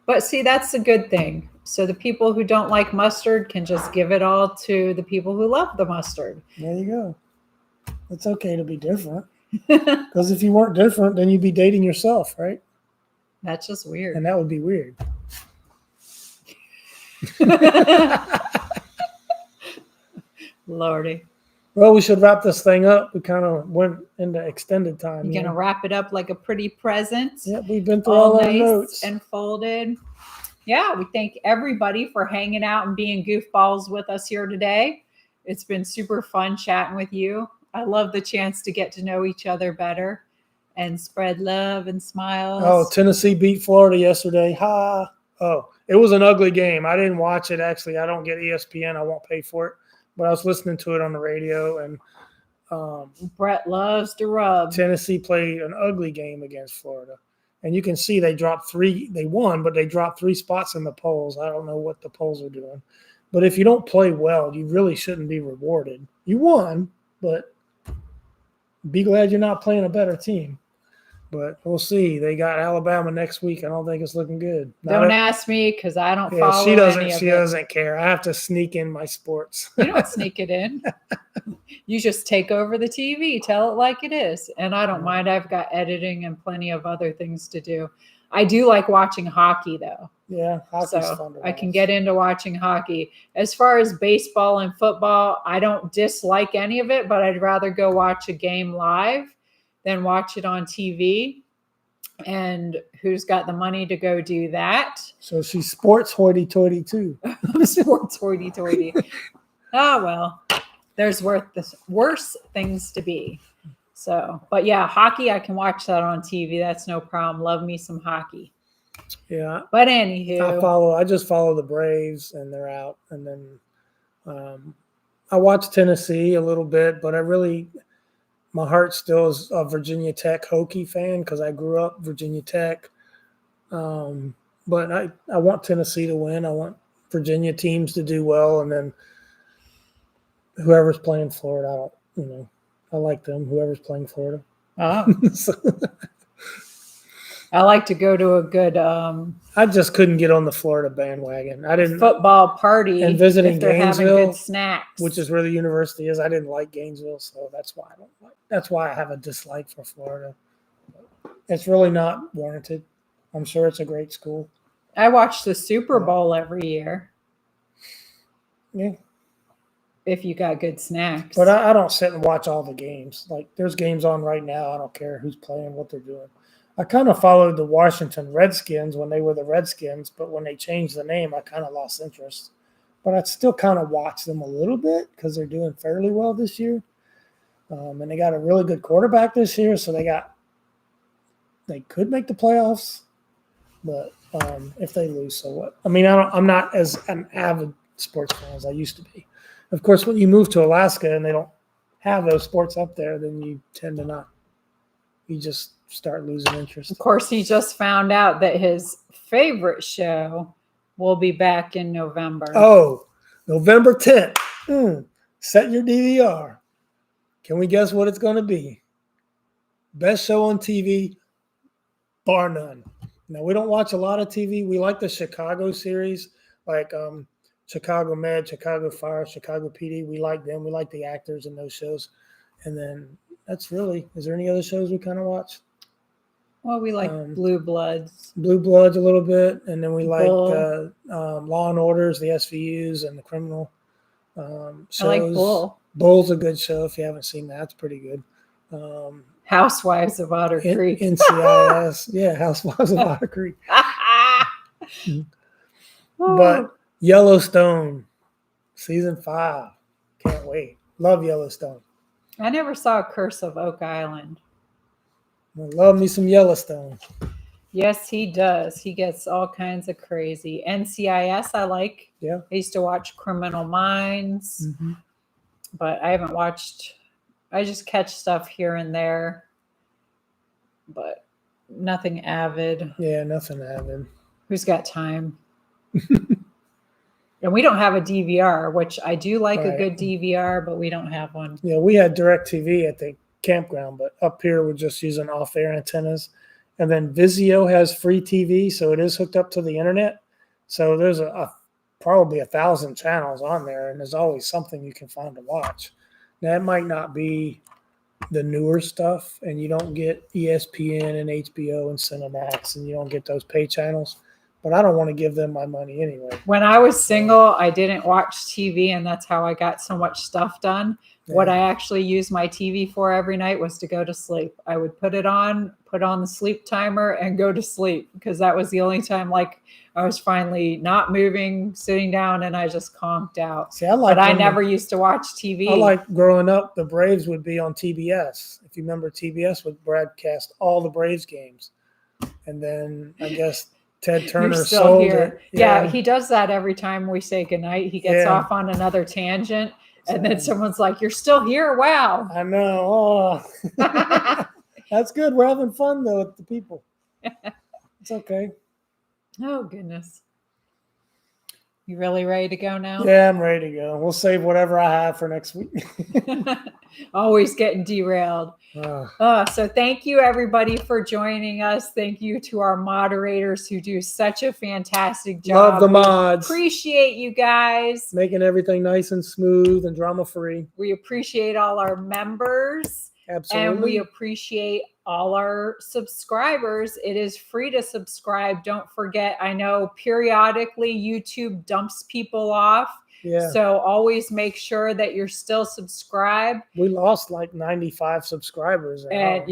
But see, that's a good thing. So the people who don't like mustard can just give it all to the people who love the mustard. There you go. It's okay to be different. Because if you weren't different, then you'd be dating yourself, right? That's just weird. And that would be weird. Lordy. Well, we should wrap this thing up. We kind of went into extended time. You're going to wrap it up like a pretty present. Yep, we've been through all our nice notes. and folded. Yeah, we thank everybody for hanging out and being goofballs with us here today. It's been super fun chatting with you. I love the chance to get to know each other better and spread love and smiles. Oh, Tennessee beat Florida yesterday. Ha. Oh, it was an ugly game. I didn't watch it, actually. I don't get ESPN. I won't pay for it. But I was listening to it on the radio, and Brett loves to rub. Tennessee played an ugly game against Florida. And you can see they dropped three. They won, but they dropped 3 spots in the polls. I don't know what the polls are doing. But if you don't play well, you really shouldn't be rewarded. You won, but be glad you're not playing a better team. But we'll see. They got Alabama next week. I don't think it's looking good. Don't ask me because I don't follow she doesn't. any of She it. doesn't care. I have to sneak in my sports. You don't sneak it in. You just take over the TV. Tell it like it is. And I don't mind. I've got editing and plenty of other things to do. I do like watching hockey, though. Yeah, hockey's so fun to watch. I can get into watching hockey. As far as baseball and football, I don't dislike any of it, but I'd rather go watch a game live than watch it on TV. And who's got the money to go do that? So she's sports hoity-toity too. I'm sports hoity-toity. Oh, well, there's worse things to be. So, but yeah, hockey, I can watch that on TV. That's no problem. Love me some hockey. Yeah. But anywho. I just follow the Braves, and they're out. And then I watch Tennessee a little bit, but my heart still is a Virginia Tech Hokie fan because I grew up Virginia Tech. But I want Tennessee to win. I want Virginia teams to do well, and then whoever's playing Florida, I like them. Whoever's playing Florida. Oh. I like to go to a good I just couldn't get on the Florida bandwagon. I didn't football party and visiting if they're having Gainesville, good snacks, which is where the university is. I didn't like Gainesville, so that's why I have a dislike for Florida. It's really not warranted. I'm sure it's a great school. I watch the Super Bowl every year. Yeah. If you got good snacks. But I don't sit and watch all the games. Like, there's games on right now. I don't care who's playing, what they're doing. I kind of followed the Washington Redskins when they were the Redskins, but when they changed the name, I kind of lost interest. But I still kind of watch them a little bit because they're doing fairly well this year. And they got a really good quarterback this year, so they could make the playoffs. But if they lose, so what? I mean, I'm not as an avid sports fan as I used to be. Of course, when you move to Alaska and they don't have those sports up there, then you tend to not. You just start losing interest. Of course, he just found out that his favorite show will be back in November. Oh, November 10th. Set your DVR. Can we guess what it's going to be? Best show on TV, bar none. Now, we don't watch a lot of TV. We like the Chicago series, like Chicago Med, Chicago Fire, Chicago PD. We like them. We like the actors in those shows. And then that's really – is there any other shows we kind of watch? Well, we like Blue Bloods. Blue Bloods a little bit, and then we like Bull. Law and Orders, the SVUs, and the criminal shows. I like Bull. Bull's a good show if you haven't seen that. It's pretty good. Housewives of Otter Creek. NCIS, yeah, Housewives of Otter Creek. But Yellowstone, season 5, can't wait. Love Yellowstone. I never saw Curse of Oak Island. I love me some Yellowstone. Yes, he does. He gets all kinds of crazy. NCIS, I like. Yeah. I used to watch Criminal Minds, but I haven't watched. I just catch stuff here and there, but nothing avid. Yeah, nothing avid. Who's got time? And we don't have a DVR, which I do like a good DVR, but we don't have one. Yeah, we had DirecTV at the campground, but up here we're just using off-air antennas. And then Vizio has free TV, so it is hooked up to the internet. So there's probably 1,000 channels on there, and there's always something you can find to watch. Now, it might not be the newer stuff, and you don't get ESPN and HBO and Cinemax, and you don't get those pay channels. But I don't want to give them my money anyway. When I was single, I didn't watch TV, and that's how I got so much stuff done. Yeah. What I actually used my TV for every night was to go to sleep. I would put on the sleep timer, and go to sleep, because that was the only time like I was finally not moving, sitting down, and I just conked out. See, I never used to watch TV. I like growing up, the Braves would be on TBS. If you remember, TBS would broadcast all the Braves games. And then I guess Ted Turner sold it. Yeah, he does that every time we say goodnight. He gets off on another tangent, and then someone's like, "You're still here? Wow." I know. Oh. That's good. We're having fun, though, with the people. It's okay. Oh, goodness. You really ready to go now? Yeah, I'm ready to go. We'll save whatever I have for next week. Always getting derailed. So thank you, everybody, for joining us. Thank you to our moderators who do such a fantastic job. Love the mods. Appreciate you guys. Making everything nice and smooth and drama-free. We appreciate all our members. Absolutely. And we appreciate all our subscribers. It is free to subscribe. Don't forget, I know periodically YouTube dumps people off. Yeah. So always make sure that you're still subscribed. We lost like 95 subscribers. And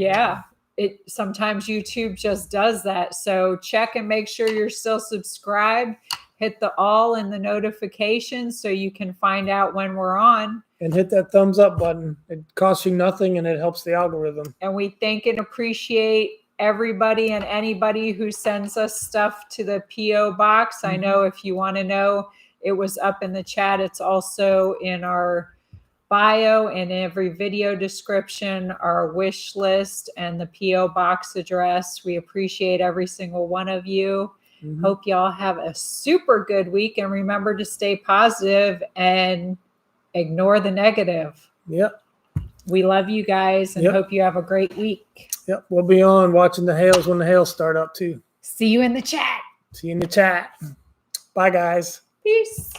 sometimes YouTube just does that. So check and make sure you're still subscribed. Hit the all in the notifications so you can find out when we're on. And hit that thumbs up button. It costs you nothing, and it helps the algorithm. And we thank and appreciate everybody and anybody who sends us stuff to the P.O. box. I know if you want to know, it was up in the chat. It's also in our bio and every video description, our wish list and the P.O. box address. We appreciate every single one of you. Hope y'all have a super good week, and remember to stay positive and ignore the negative. Yep. We love you guys and hope you have a great week. Yep. We'll be on watching the hails when the hails start up too. See you in the chat. See you in the chat. Bye, guys. Peace.